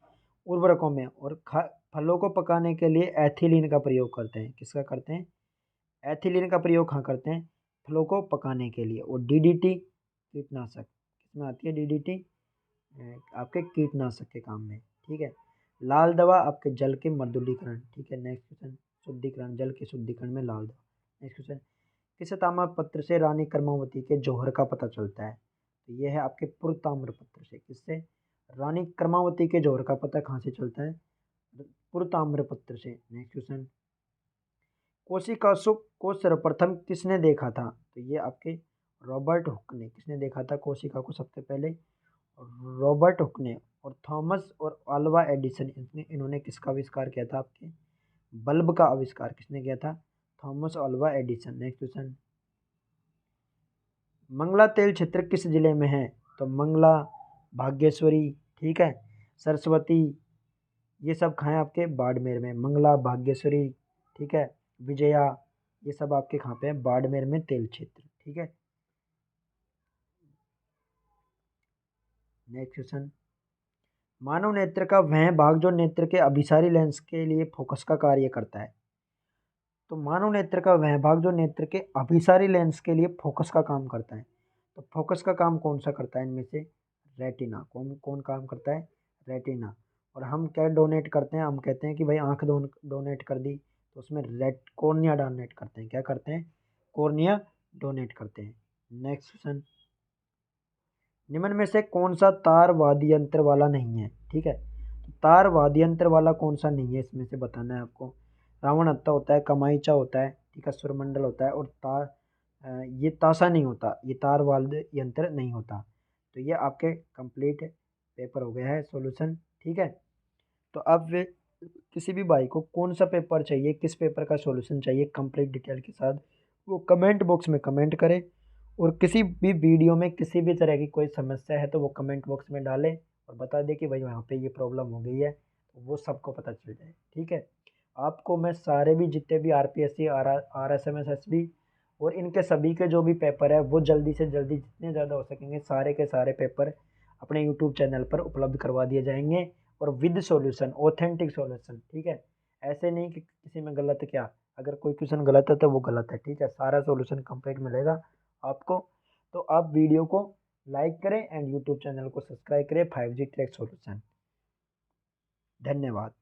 उर्वरकों में। और फलों को पकाने के लिए एथिलीन का प्रयोग करते हैं। किसका करते हैं? एथिलीन का प्रयोग कहाँ करते हैं? फलों को पकाने के लिए। और DDT कीटनाशक, किसमें आती है DDT? आपके कीटनाशक के काम में, ठीक है। लाल दवा आपके जल के मर्दुलीकरण, ठीक है। नेक्स्ट क्वेश्चन, शुद्धिकरण, जल के शुद्धिकरण में लाल दवा। नेक्स्ट क्वेश्चन, किस ताम्रपत्र से रानी कर्मावती के जौहर का पता चलता है? तो ये है आपके पुरताम्रपत्र से। किससे? रानी कर्मावती के जौहर का पता कहाँ से चलता है? पुरताम्रपत्र से। नेक्स्ट क्वेश्चन, कोशिका को सर्वप्रथम किसने देखा था? तो ये आपके रॉबर्ट हुक ने। किसने देखा था कोशिका को सबसे पहले? रॉबर्ट हुक ने। और थॉमस और अल्वा एडिसन, इन्होंने किसका आविष्कार किया था? आपके बल्ब का आविष्कार किसने किया था? Thomas Alva Edison. Next question, Mangala तेल क्षेत्र किस जिले में है? तो मंगला, भाग्येश्वरी, ठीक है, सरस्वती, ये सब कहाँ है आपके? बाड़मेर में। मंगला, भाग्येश्वरी, ठीक है, विजया, ये सब आपके कहाँ पे है? बाड़मेर में तेल क्षेत्र, ठीक है। नेक्स्ट क्वेश्चन, मानव नेत्र का वह भाग जो नेत्र के अभिसारी लेंस के लिए फोकस का कार्य करता है। तो मानव नेत्र का वह भाग जो नेत्र के अभिसारी लेंस के लिए फोकस का काम करता है। तो फोकस का काम कौन सा करता है इनमें से? रेटिना। कौन कौन काम करता है? रेटिना। और हम क्या डोनेट करते हैं? हम कहते हैं कि भाई आंख डोनेट कर दी, तो उसमें रेट कॉर्निया डोनेट करते हैं। क्या करते हैं? कॉर्निया डोनेट करते हैं। नेक्स्ट क्वेश्चन, निम्न में से कौन सा तार वाद्य यंत्र वाला नहीं है? ठीक है, तो तार वाद्य यंत्र वाला कौन सा नहीं है इसमें से बताना है आपको। रावण हत्था होता है, कमाईचा होता है, ठीक है, सुरमंडल होता है, और ये ताशा नहीं होता, ये तार वाद्य यंत्र नहीं होता। तो ये आपके कंप्लीट पेपर हो गया है सॉल्यूशन। ठीक है, तो अब किसी भी भाई को कौन सा पेपर चाहिए, किस पेपर का सॉल्यूशन चाहिए कंप्लीट डिटेल के साथ, वो कमेंट बॉक्स में कमेंट करे। और किसी भी वीडियो में किसी भी तरह की कोई समस्या है तो वो कमेंट बॉक्स में डाले और बता दे कि भाई वहाँ पे ये प्रॉब्लम हो गई है, तो वो सबको पता चल जाए। ठीक है, आपको मैं सारे भी जितने भी RPSC RSM SSB और इनके सभी के जो भी पेपर है वो जल्दी से जल्दी जितने ज़्यादा हो सकेंगे सारे के सारे पेपर अपने यूट्यूब चैनल पर उपलब्ध करवा दिए जाएंगे, और विद सॉल्यूशन, ऑथेंटिक सॉल्यूशन। ठीक है, ऐसे नहीं कि किसी में गलत क्या, अगर कोई क्वेश्चन गलत है तो वो गलत है। ठीक है, सारा सॉल्यूशन कंप्लीट मिलेगा आपको। तो आप वीडियो को लाइक करें एंड यूट्यूब चैनल को सब्सक्राइब करें 5G ट्रैक सॉल्यूशन। धन्यवाद।